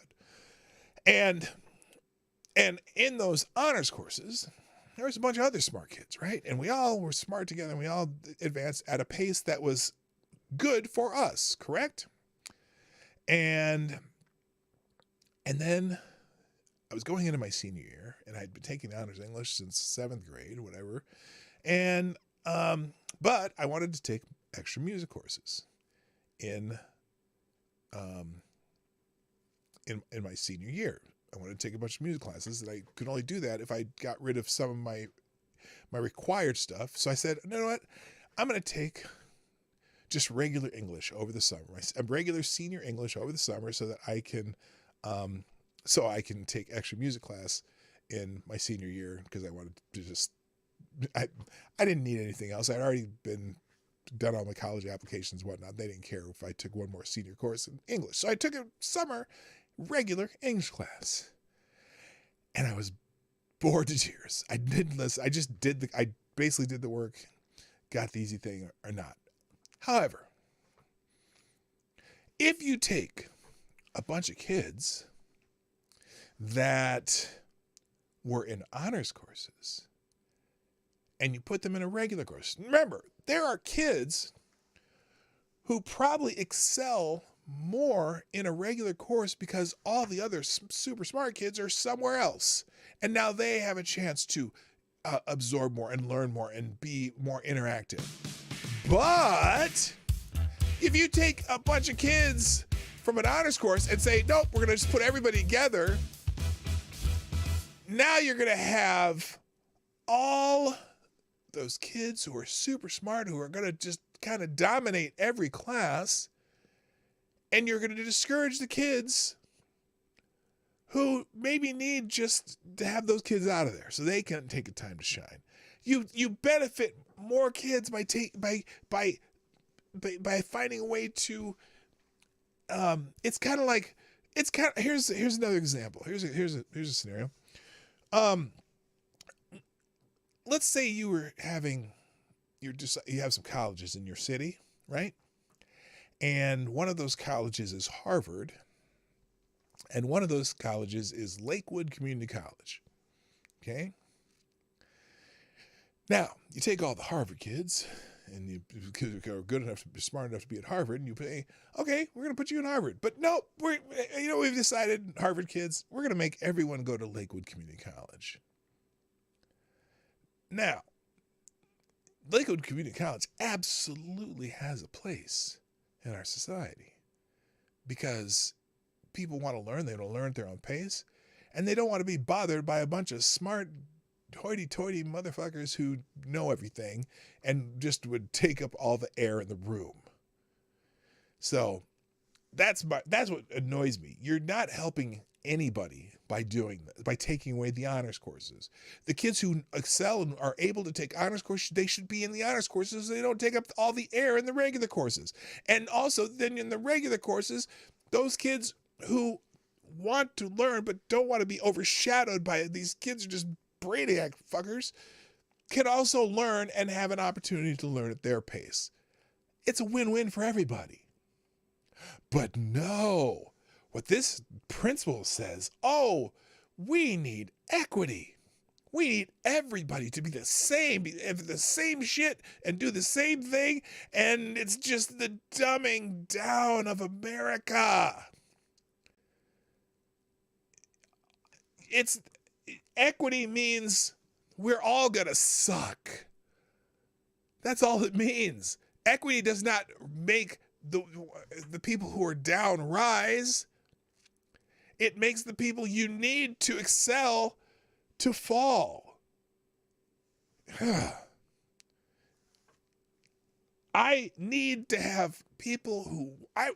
And in those honors courses, there was a bunch of other smart kids, right? And we all were smart together, and we all advanced at a pace that was good for us, correct? And then I was going into my senior year, and I'd been taking honors English since 7th grade, whatever. And but I wanted to take extra music courses in my senior year. I wanted to take a bunch of music classes, and I could only do that if I got rid of some of my required stuff. So I said, you know what? I'm going to take just regular English over the summer, regular senior English over the summer, so that I can take extra music class in my senior year, because I wanted to just, I didn't need anything else. I'd already done all my college applications and whatnot. They didn't care if I took one more senior course in English. So I took a summer regular English class, and I was bored to tears. I didn't listen. I basically did the work, got the easy thing or not. However, if you take a bunch of kids that were in honors courses and you put them in a regular course, remember, there are kids who probably excel more in a regular course because all the other super smart kids are somewhere else. And now they have a chance to absorb more and learn more and be more interactive. But if you take a bunch of kids from an honors course and say, nope, we're going to just put everybody together, now you're going to have all those kids who are super smart, who are going to just kind of dominate every class, and you're going to discourage the kids who maybe need just to have those kids out of there so they can take a time to shine. You benefit more kids by finding a way to. Here's another example. Here's a scenario. Let's say you have some colleges in your city, right? And one of those colleges is Harvard, and one of those colleges is Lakewood Community College. Okay? Now, you take all the Harvard kids, and you are good enough to be smart enough to be at Harvard, and you pay, okay, we're going to put you in Harvard. But no, we've decided, Harvard kids, we're going to make everyone go to Lakewood Community College. Now, Lakewood Community College absolutely has a place in our society because people want to learn. They want to learn at their own pace, and they don't want to be bothered by a bunch of smart, hoity-toity motherfuckers who know everything and just would take up all the air in the room. So that's what annoys me. You're not helping anybody by doing that, by taking away the honors courses. The kids who excel and are able to take honors courses, they should be in the honors courses so they don't take up all the air in the regular courses. And also then in the regular courses, those kids who want to learn but don't want to be overshadowed by it, these kids are just brainiac fuckers, can also learn and have an opportunity to learn at their pace. It's a win-win for everybody. But no, what this principle says, oh, we need equity. We need everybody to be the same shit and do the same thing. And it's just the dumbing down of America. Equity means we're all gonna suck. That's all it means. Equity does not make the people who are down rise. It makes the people you need to excel to fall. I need to have people who I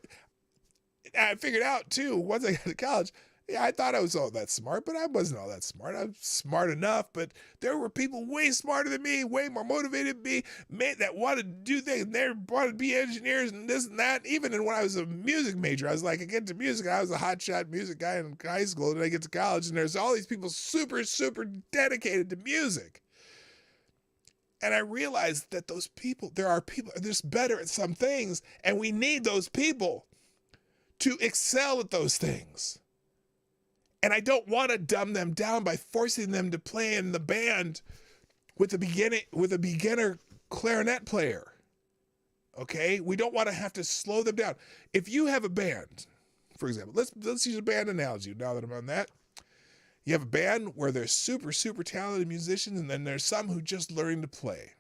figured out too once I got to college. Yeah, I thought I was all that smart, but I wasn't all that smart. I'm smart enough, but there were people way smarter than me, way more motivated than me, that wanted to do things. They wanted to be engineers and this and that. Even when I was a music major, I was like, I get to music. I was a hotshot music guy in high school, and I get to college, and there's all these people super, super dedicated to music. And I realized that those people, there are people just better at some things, and we need those people to excel at those things. And I don't want to dumb them down by forcing them to play in the band with a beginner clarinet player. Okay? We don't want to have to slow them down. If you have a band, for example, let's use a band analogy now that I'm on that. You have a band where there's super, super talented musicians, and then there's some who just learning to play.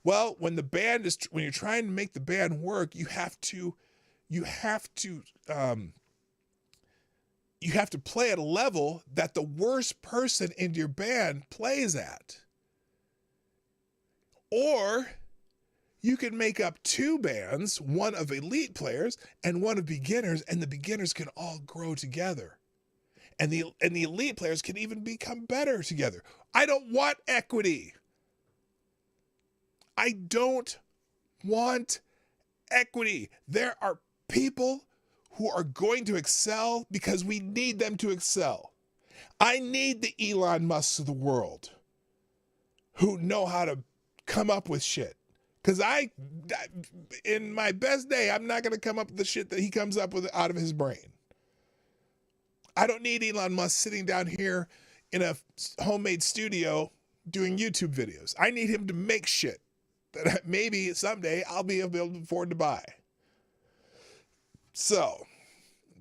Well, when you're trying to make the band work, you have to play at a level that the worst person in your band plays at. Or you can make up two bands, one of elite players and one of beginners, and the beginners can all grow together. And the elite players can even become better together. I don't want equity. I don't want equity. There are people who are going to excel because we need them to excel. I need the Elon Musks of the world who know how to come up with shit. Because in my best day, I'm not going to come up with the shit that he comes up with out of his brain. I don't need Elon Musk sitting down here in a homemade studio doing YouTube videos. I need him to make shit that maybe someday I'll be able to afford to buy. So,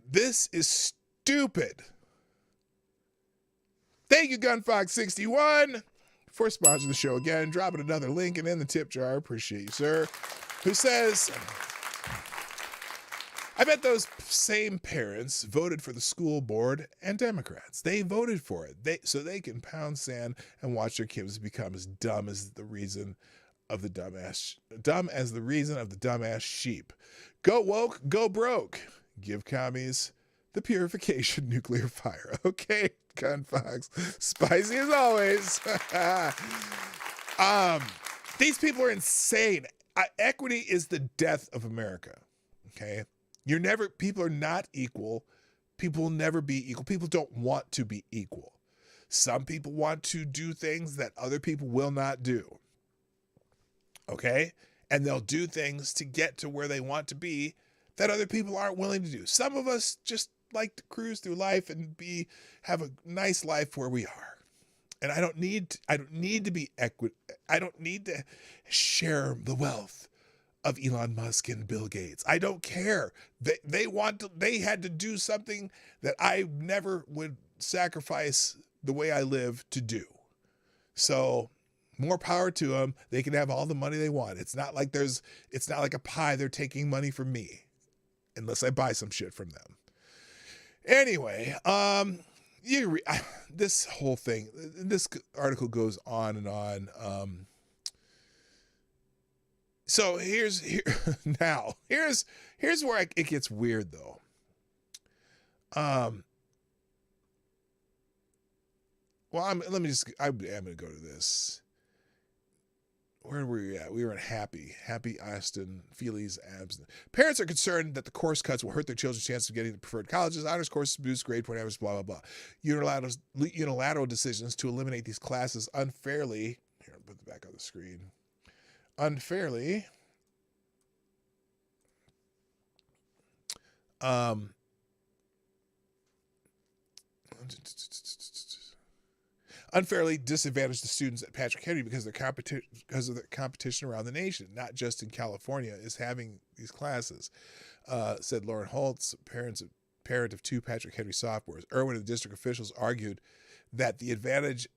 this is stupid. Thank you, GunFox61, for sponsoring the show again, dropping another link and in the tip jar. Appreciate you, sir. Who says, I bet those same parents voted for the school board and Democrats. They voted for it so they can pound sand and watch their kids become as dumb as the reason of the dumbass sheep. Go woke, go broke. Give commies the purification nuclear fire. Okay, Gunfox. Spicy as always. These people are insane. Equity is the death of America. Okay? People are not equal. People will never be equal. People don't want to be equal. Some people want to do things that other people will not do. Okay? And they'll do things to get to where they want to be that other people aren't willing to do. Some of us just like to cruise through life and have a nice life where we are. And I don't need to be I don't need to share the wealth of Elon Musk and Bill Gates. I don't care. They had to do something that I never would sacrifice the way I live to do. So More power to them. They can have all the money they want. It's not like a pie they're taking money from me, unless I buy some shit from them. Anyway, this whole thing, this article goes on and on. So here's where it gets weird though. Well, I'm going to go to this. Where were we at? We were in Happy Austin, Feely's abs. Parents are concerned that the course cuts will hurt their children's chances of getting to preferred colleges. Honors courses boost grade point average, blah, blah, blah. Unilateral decisions to eliminate these classes unfairly. Here, I'll put it back on the screen. Unfairly. Unfairly disadvantaged the students at Patrick Henry because of the competition around the nation, not just in California, is having these classes, said Lauren Holtz, parent of 2 Patrick Henry sophomores. Irwin and district officials argued that the advanced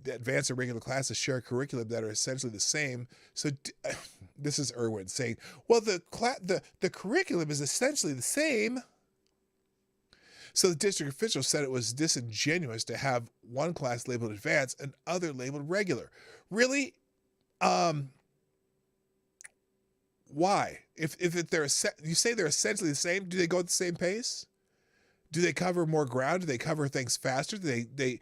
and regular classes share a curriculum that are essentially the same. So this is Irwin saying, well, the curriculum is essentially the same. So the district official said it was disingenuous to have one class labeled advanced and other labeled regular. Really? Why? If you say they're essentially the same, do they go at the same pace? Do they cover more ground? Do they cover things faster? Do they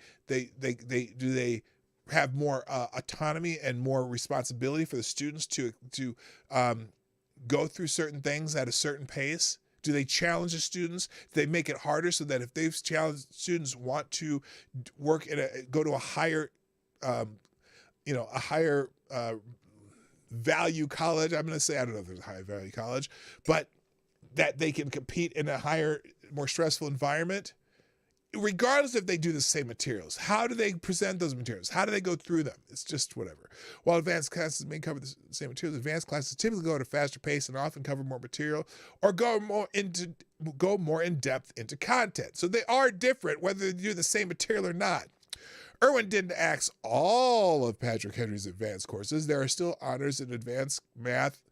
have more autonomy and more responsibility for the students to go through certain things at a certain pace? Do they challenge the students? Do they make it harder so that if they've challenged students want to work go to a higher, value college? I'm going to say, I don't know if there's a high value college, but that they can compete in a higher, more stressful environment, regardless if they do the same materials. How do they present those materials? How do they go through them? It's just whatever. While advanced classes may cover the same materials, advanced classes typically go at a faster pace and often cover more material or go more in depth into content. So they are different whether they do the same material or not. Irwin didn't axe all of Patrick Henry's advanced courses. There are still honors and advanced math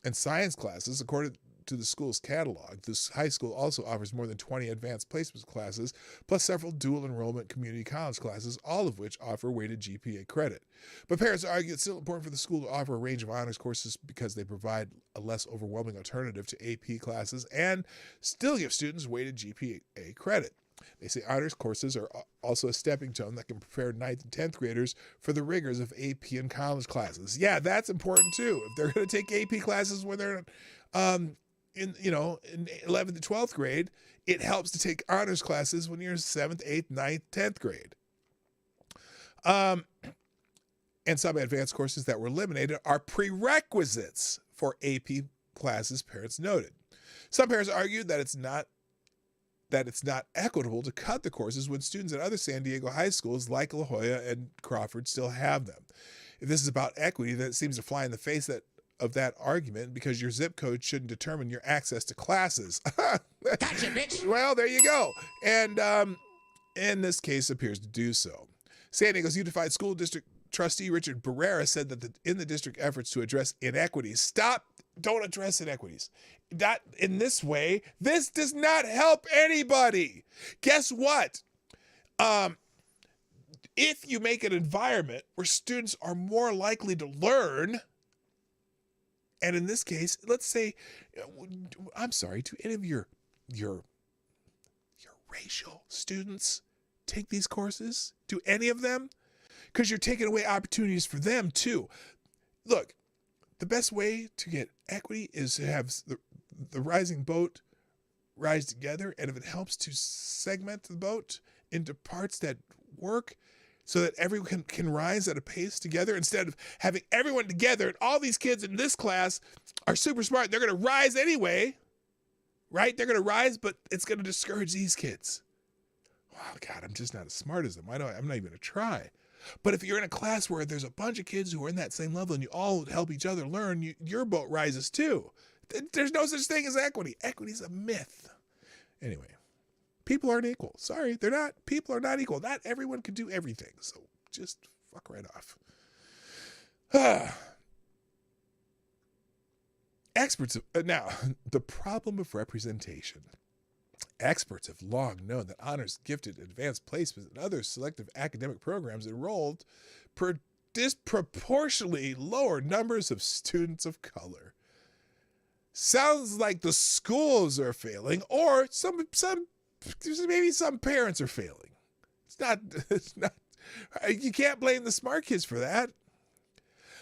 and science classes, according to the school's catalog. This high school also offers more than 20 advanced placement classes, plus several dual enrollment community college classes, all of which offer weighted GPA credit. But parents argue it's still important for the school to offer a range of honors courses because they provide a less overwhelming alternative to AP classes and still give students weighted GPA credit. They say honors courses are also a stepping stone that can prepare 9th and 10th graders for the rigors of AP and college classes. Yeah, that's important too. If they're going to take AP classes when they're in 11th and 12th grade, it helps to take honors classes when you're 7th, 8th, 9th, 10th grade. And some advanced courses that were eliminated are prerequisites for AP classes, parents noted. Some parents argued that it's not equitable to cut the courses when students at other San Diego high schools like La Jolla and Crawford still have them. If this is about equity, then it seems to fly in the face of that argument because your zip code shouldn't determine your access to classes. Gotcha, bitch. Well, there you go. And in this case appears to do so. San Diego's Unified School District trustee Richard Barrera said that in the district efforts to address inequities, don't address inequities. Not in this way. This does not help anybody. Guess what? If you make an environment where students are more likely to learn, and in this case, let's say, I'm sorry, do any of your racial students take these courses? Do any of them? Because you're taking away opportunities for them too. Look, the best way to get equity is to have the rising boat rise together, and if it helps to segment the boat into parts that work so that everyone can rise at a pace together, instead of having everyone together and all these kids in this class are super smart, they're going to rise anyway, right? They're going to rise, but it's going to discourage these kids. Oh, God, I'm just not as smart as them. I'm not even going to try. But if you're in a class where there's a bunch of kids who are in that same level and you all help each other learn, your boat rises too. There's no such thing as equity. Equity is a myth. Anyway, people aren't equal. Sorry, they're not. People are not equal. Not everyone can do everything. So just fuck right off. Experts now, the problem of representation. Experts have long known that honors, gifted, advanced placements, and other selective academic programs enrolled disproportionately lower numbers of students of color. Sounds like the schools are failing, or maybe some parents are failing. It's not. You can't blame the smart kids for that.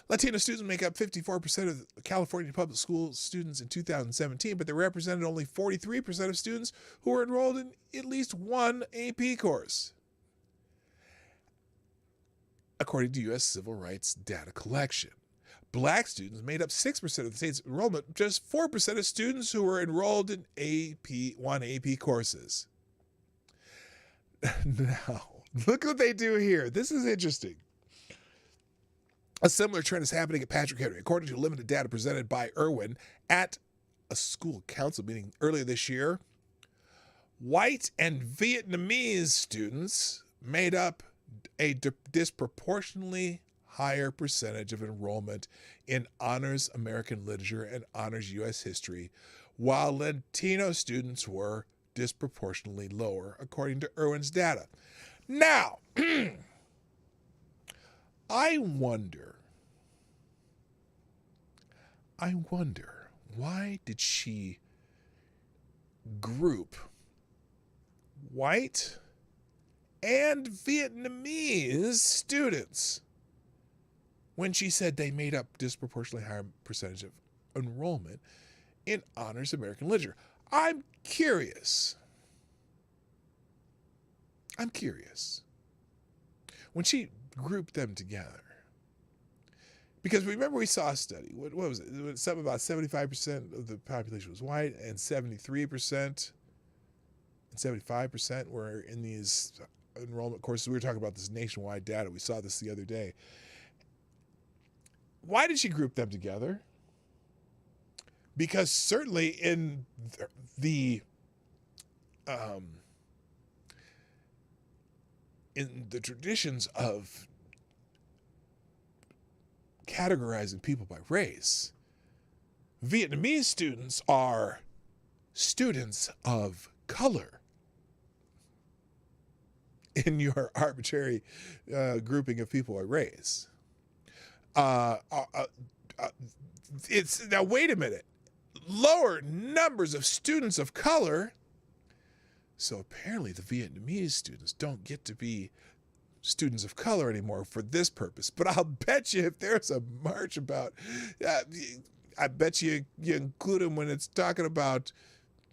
Latino students make up 54% of California public school students in 2017, but they represented only 43% of students who were enrolled in at least one AP course, according to U.S. civil rights data collection. Black students made up 6% of the state's enrollment, just 4% of students who were enrolled in one AP courses. Now, look what they do here. This is interesting. A similar trend is happening at Patrick Henry. According to limited data presented by Irwin at a school council meeting earlier this year, white and Vietnamese students made up a disproportionately higher percentage of enrollment in honors American literature and honors U.S. history, while Latino students were disproportionately lower, according to Irwin's data. Now, I wonder, why did she group white and Vietnamese students when she said they made up disproportionately higher percentage of enrollment in honors American literature? I'm curious. When she grouped them together, because remember we saw a study. What was it? It was something about 75% of the population was white, and 73% and 75% were in these enrollment courses. We were talking about this nationwide data. We saw this the other day. Why did she group them together? Because certainly in the traditions of categorizing people by race, Vietnamese students are students of color in your arbitrary grouping of people by race. It's now, wait a minute. Lower numbers of students of color. So apparently the Vietnamese students don't get to be students of color anymore for this purpose. But I'll bet you if there's a march about, I bet you include them when it's talking about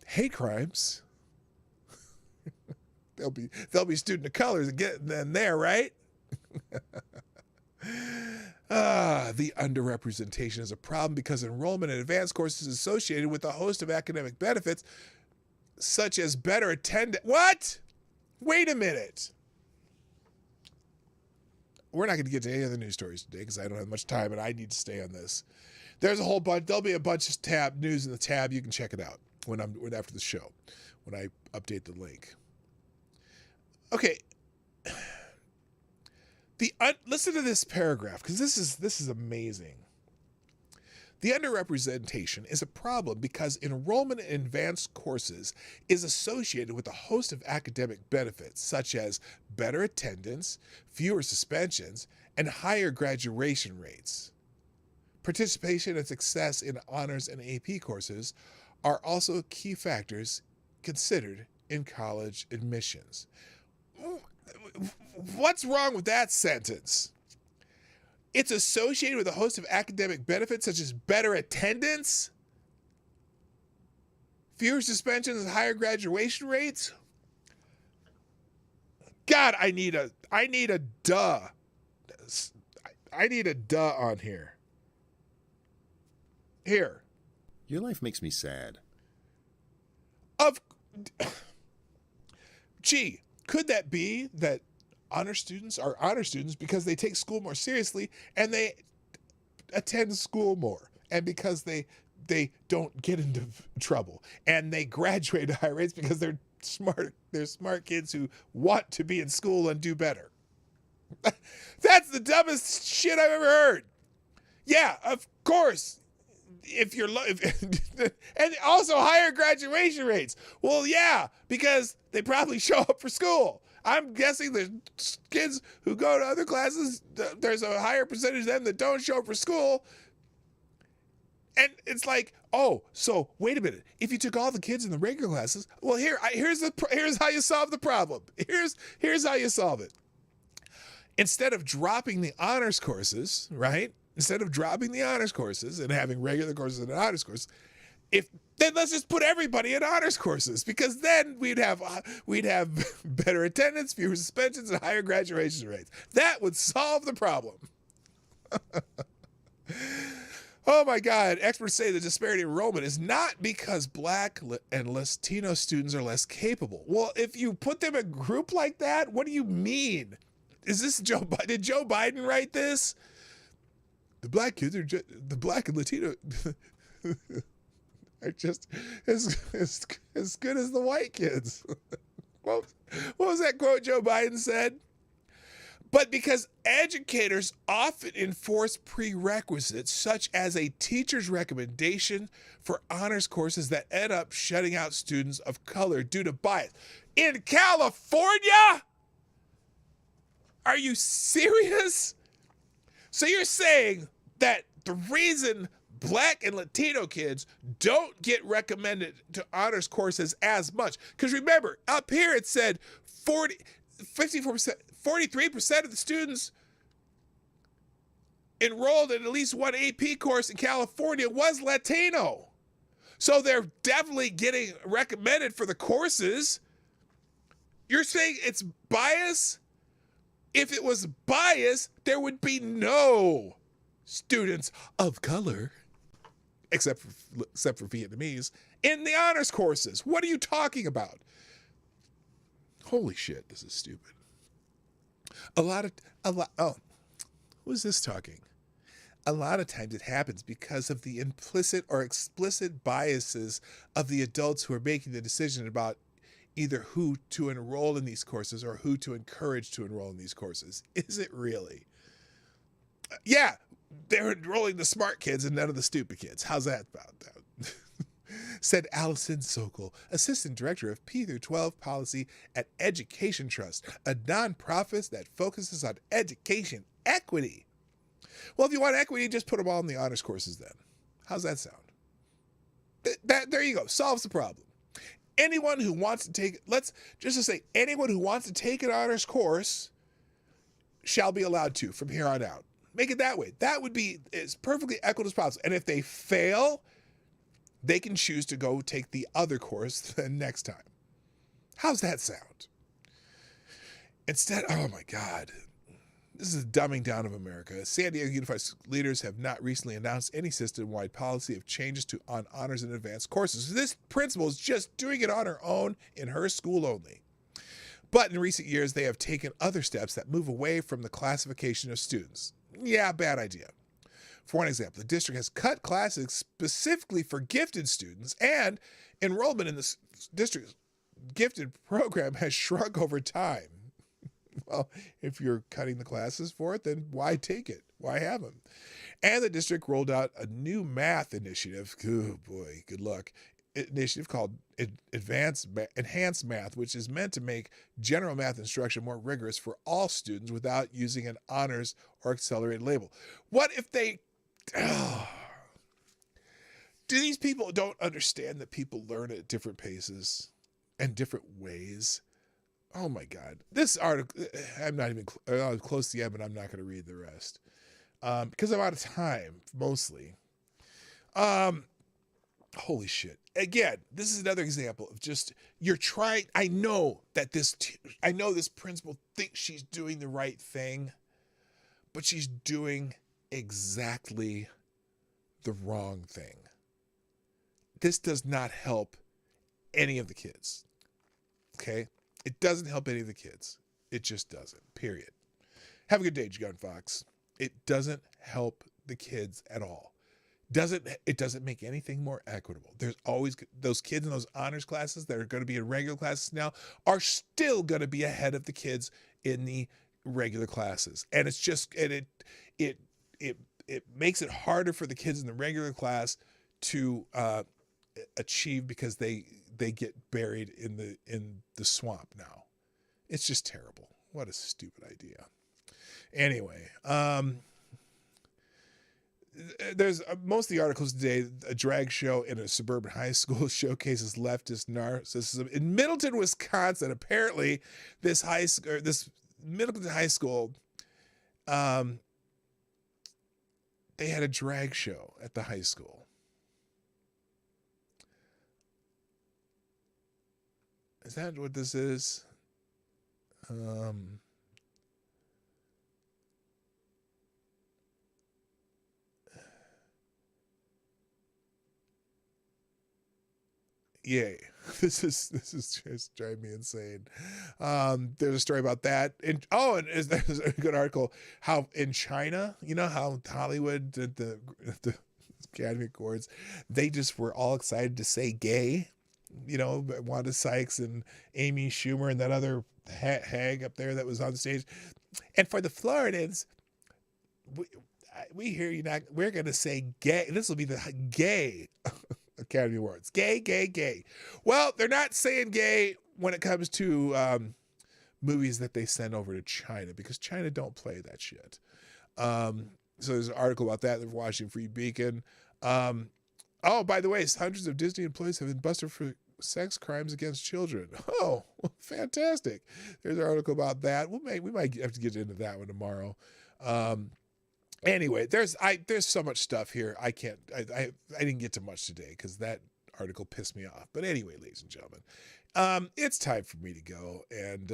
hate crimes. They'll be student of colors getting them there, right? The underrepresentation is a problem because enrollment in advanced courses is associated with a host of academic benefits, such as better attendance. What? Wait a minute. We're not going to get to any other news stories today because I don't have much time and I need to stay on this. There's a whole bunch. There'll be a bunch of news in the tab. You can check it out after the show, when I update the link. Okay. Listen to this paragraph, because this is amazing. The underrepresentation is a problem because enrollment in advanced courses is associated with a host of academic benefits, such as better attendance, fewer suspensions, and higher graduation rates. Participation and success in honors and AP courses are also key factors considered in college admissions. What's wrong with that sentence? It's associated with a host of academic benefits such as better attendance, fewer suspensions, and higher graduation rates. God, I need a duh. I need a duh on here. Here. Your life makes me sad. Gee, could that be that honor students are honor students because they take school more seriously and they attend school more, and because they don't get into trouble and they graduate at high rates because they're smart kids who want to be in school and do better? That's the dumbest shit I've ever heard. Yeah, of course. If you're and also higher graduation rates. Well, yeah, because they probably show up for school. I'm guessing the kids who go to other classes, there's a higher percentage of them that don't show up for school. And it's like, oh, so wait a minute. If you took all the kids in the regular classes, well, here's how you solve the problem. Here's how you solve it. Instead of dropping the honors courses, right? Instead of dropping the honors courses and having regular courses and honors courses, then let's just put everybody in honors courses, because then we'd have better attendance, fewer suspensions, and higher graduation rates. That would solve the problem. Oh my God. Experts say the disparity in enrollment is not because Black and Latino students are less capable. Well, if you put them in a group like that, what do you mean? Is this did Joe Biden write this? The Black kids are the Black and Latino are just as good as the white kids. What was that quote Joe Biden said? But because educators often enforce prerequisites such as a teacher's recommendation for honors courses that end up shutting out students of color due to bias. In California? Are you serious? So you're saying that the reason Black and Latino kids don't get recommended to honors courses as much, because remember, up here it said 54%, 43% of the students enrolled in at least one AP course in California was Latino. So they're definitely getting recommended for the courses. You're saying it's bias? If it was bias, there would be no students of color, except for Vietnamese, in the honors courses. What are you talking about? Holy shit, this is stupid. Who's this talking? A lot of times it happens because of the implicit or explicit biases of the adults who are making the decision about either who to enroll in these courses or who to encourage to enroll in these courses. Is it really? Yeah, they're enrolling the smart kids and none of the stupid kids. How's that about that? Said Allison Sokol, Assistant Director of P through 12 Policy at Education Trust, a nonprofit that focuses on education equity. Well, if you want equity, just put them all in the honors courses then. How's that sound? There you go. Solves the problem. Anyone who wants to take, anyone who wants to take an honors course shall be allowed to from here on out. Make it that way. That would be as perfectly equitable as possible. And if they fail, they can choose to go take the other course the next time. How's that sound? Instead, oh my God, this is a dumbing down of America. San Diego Unified leaders have not recently announced any system-wide policy of changes on honors and advanced courses. So this principal is just doing it on her own in her school only. But in recent years, they have taken other steps that move away from the classification of students. Yeah, bad idea. For one example, the district has cut classes specifically for gifted students, and enrollment in the district's gifted program has shrunk over time. Well, if you're cutting the classes for it, then why take it? Why have them? And the district rolled out a new math initiative. Oh boy, good luck. Initiative called Enhanced Math, which is meant to make general math instruction more rigorous for all students without using an honors or accelerated label. What if they... Do these people don't understand that people learn at different paces and different ways? Oh my God. This article, I'm not even close to the end, but I'm not going to read the rest because I'm out of time, mostly. Holy shit. Again, this is another example of just, you're trying, I know this principal thinks she's doing the right thing, but she's doing exactly the wrong thing. This does not help any of the kids. Okay? It doesn't help any of the kids. It just doesn't. Period. Have a good day, Gun Fox. It doesn't help the kids at all. It doesn't make anything more equitable. There's always those kids in those honors classes that are going to be in regular classes now are still going to be ahead of the kids in the regular classes. And it's just, and it it makes it harder for the kids in the regular class to achieve because they get buried in the swamp now. It's just terrible. What a stupid idea. Anyway, there's most of the articles today. A drag show in a suburban high school showcases leftist narcissism in Middleton, Wisconsin. Apparently, this Middleton high school, they had a drag show at the high school. Is that what this is? Yay. This is just driving me insane. There's a story about that. And there's a good article how in China, you know how Hollywood did the Academy Awards, they just were all excited to say gay. You know, Wanda Sykes and Amy Schumer and that other hag up there that was on the stage. And for the Floridans, we hear you not. We're going to say gay. This will be the gay Academy Awards. Gay, gay, gay. Well, they're not saying gay when it comes to movies that they send over to China because China don't play that shit. So there's an article about that in the Washington Free Beacon. Oh, by the way, hundreds of Disney employees have been busted for sex crimes against children. Oh, fantastic. There's an article about that. We might have to get into that one tomorrow. Anyway, there's so much stuff here. I didn't get to much today because that article pissed me off. But anyway, ladies and gentlemen, it's time for me to go. And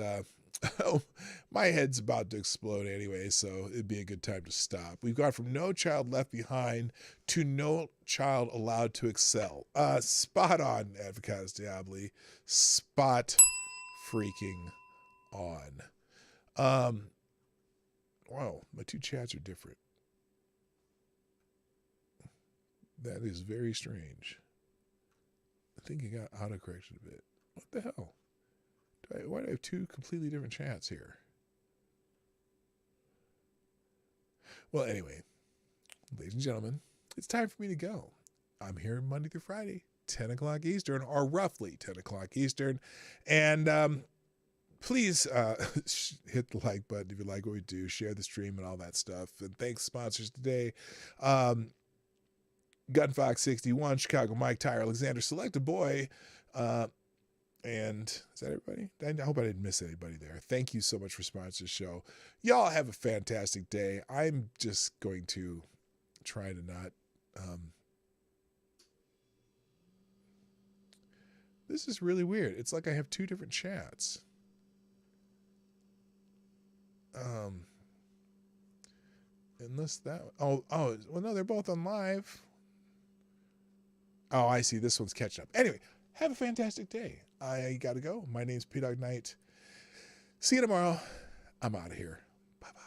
my head's about to explode anyway, so it'd be a good time to stop. We've gone from no child left behind to no child allowed to excel. Spot on, Advocatus Diaboli. Spot freaking on. Wow, my two chats are different. That is very strange. I think it got autocorrected a bit. What the hell? Why do I have two completely different chats here? Well, anyway, ladies and gentlemen, it's time for me to go. I'm here Monday through Friday, 10 o'clock Eastern, or roughly 10 o'clock Eastern. And please hit the like button if you like what we do, share the stream and all that stuff. And thanks sponsors today. Gunfox 61, Chicago Mike, Tire, Alexander, Select a Boy, and is that everybody? I hope I didn't miss anybody there. Thank you so much for sponsoring the show. Y'all have a fantastic day. I'm just going to try to not. This is really weird. It's like I have two different chats. Unless that. Oh, well, no, they're both on live. Oh, I see. This one's catching up. Anyway, have a fantastic day. I got to go. My name's P-Dog Knight. See you tomorrow. I'm out of here. Bye-bye.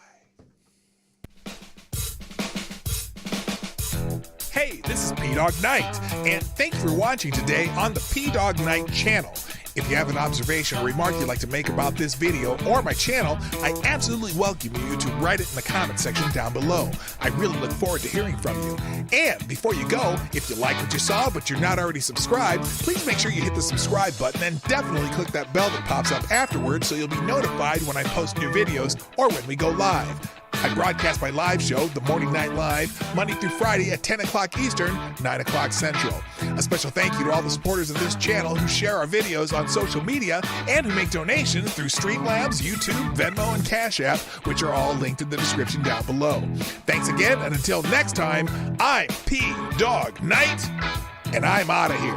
Hey, this is P-Dog Knight, and thank you for watching today on the P-Dog Knight channel. If you have an observation or remark you'd like to make about this video or my channel, I absolutely welcome you to write it in the comment section down below. I really look forward to hearing from you. And before you go, if you like what you saw but you're not already subscribed, please make sure you hit the subscribe button and definitely click that bell that pops up afterwards so you'll be notified when I post new videos or when we go live. I broadcast my live show, The Morning Night Live, Monday through Friday at 10 o'clock Eastern, 9 o'clock Central. A special thank you to all the supporters of this channel who share our videos on social media and who make donations through Streamlabs, YouTube, Venmo, and Cash App, which are all linked in the description down below. Thanks again, and until next time, I'm P-Dog Knight, and I'm out of here.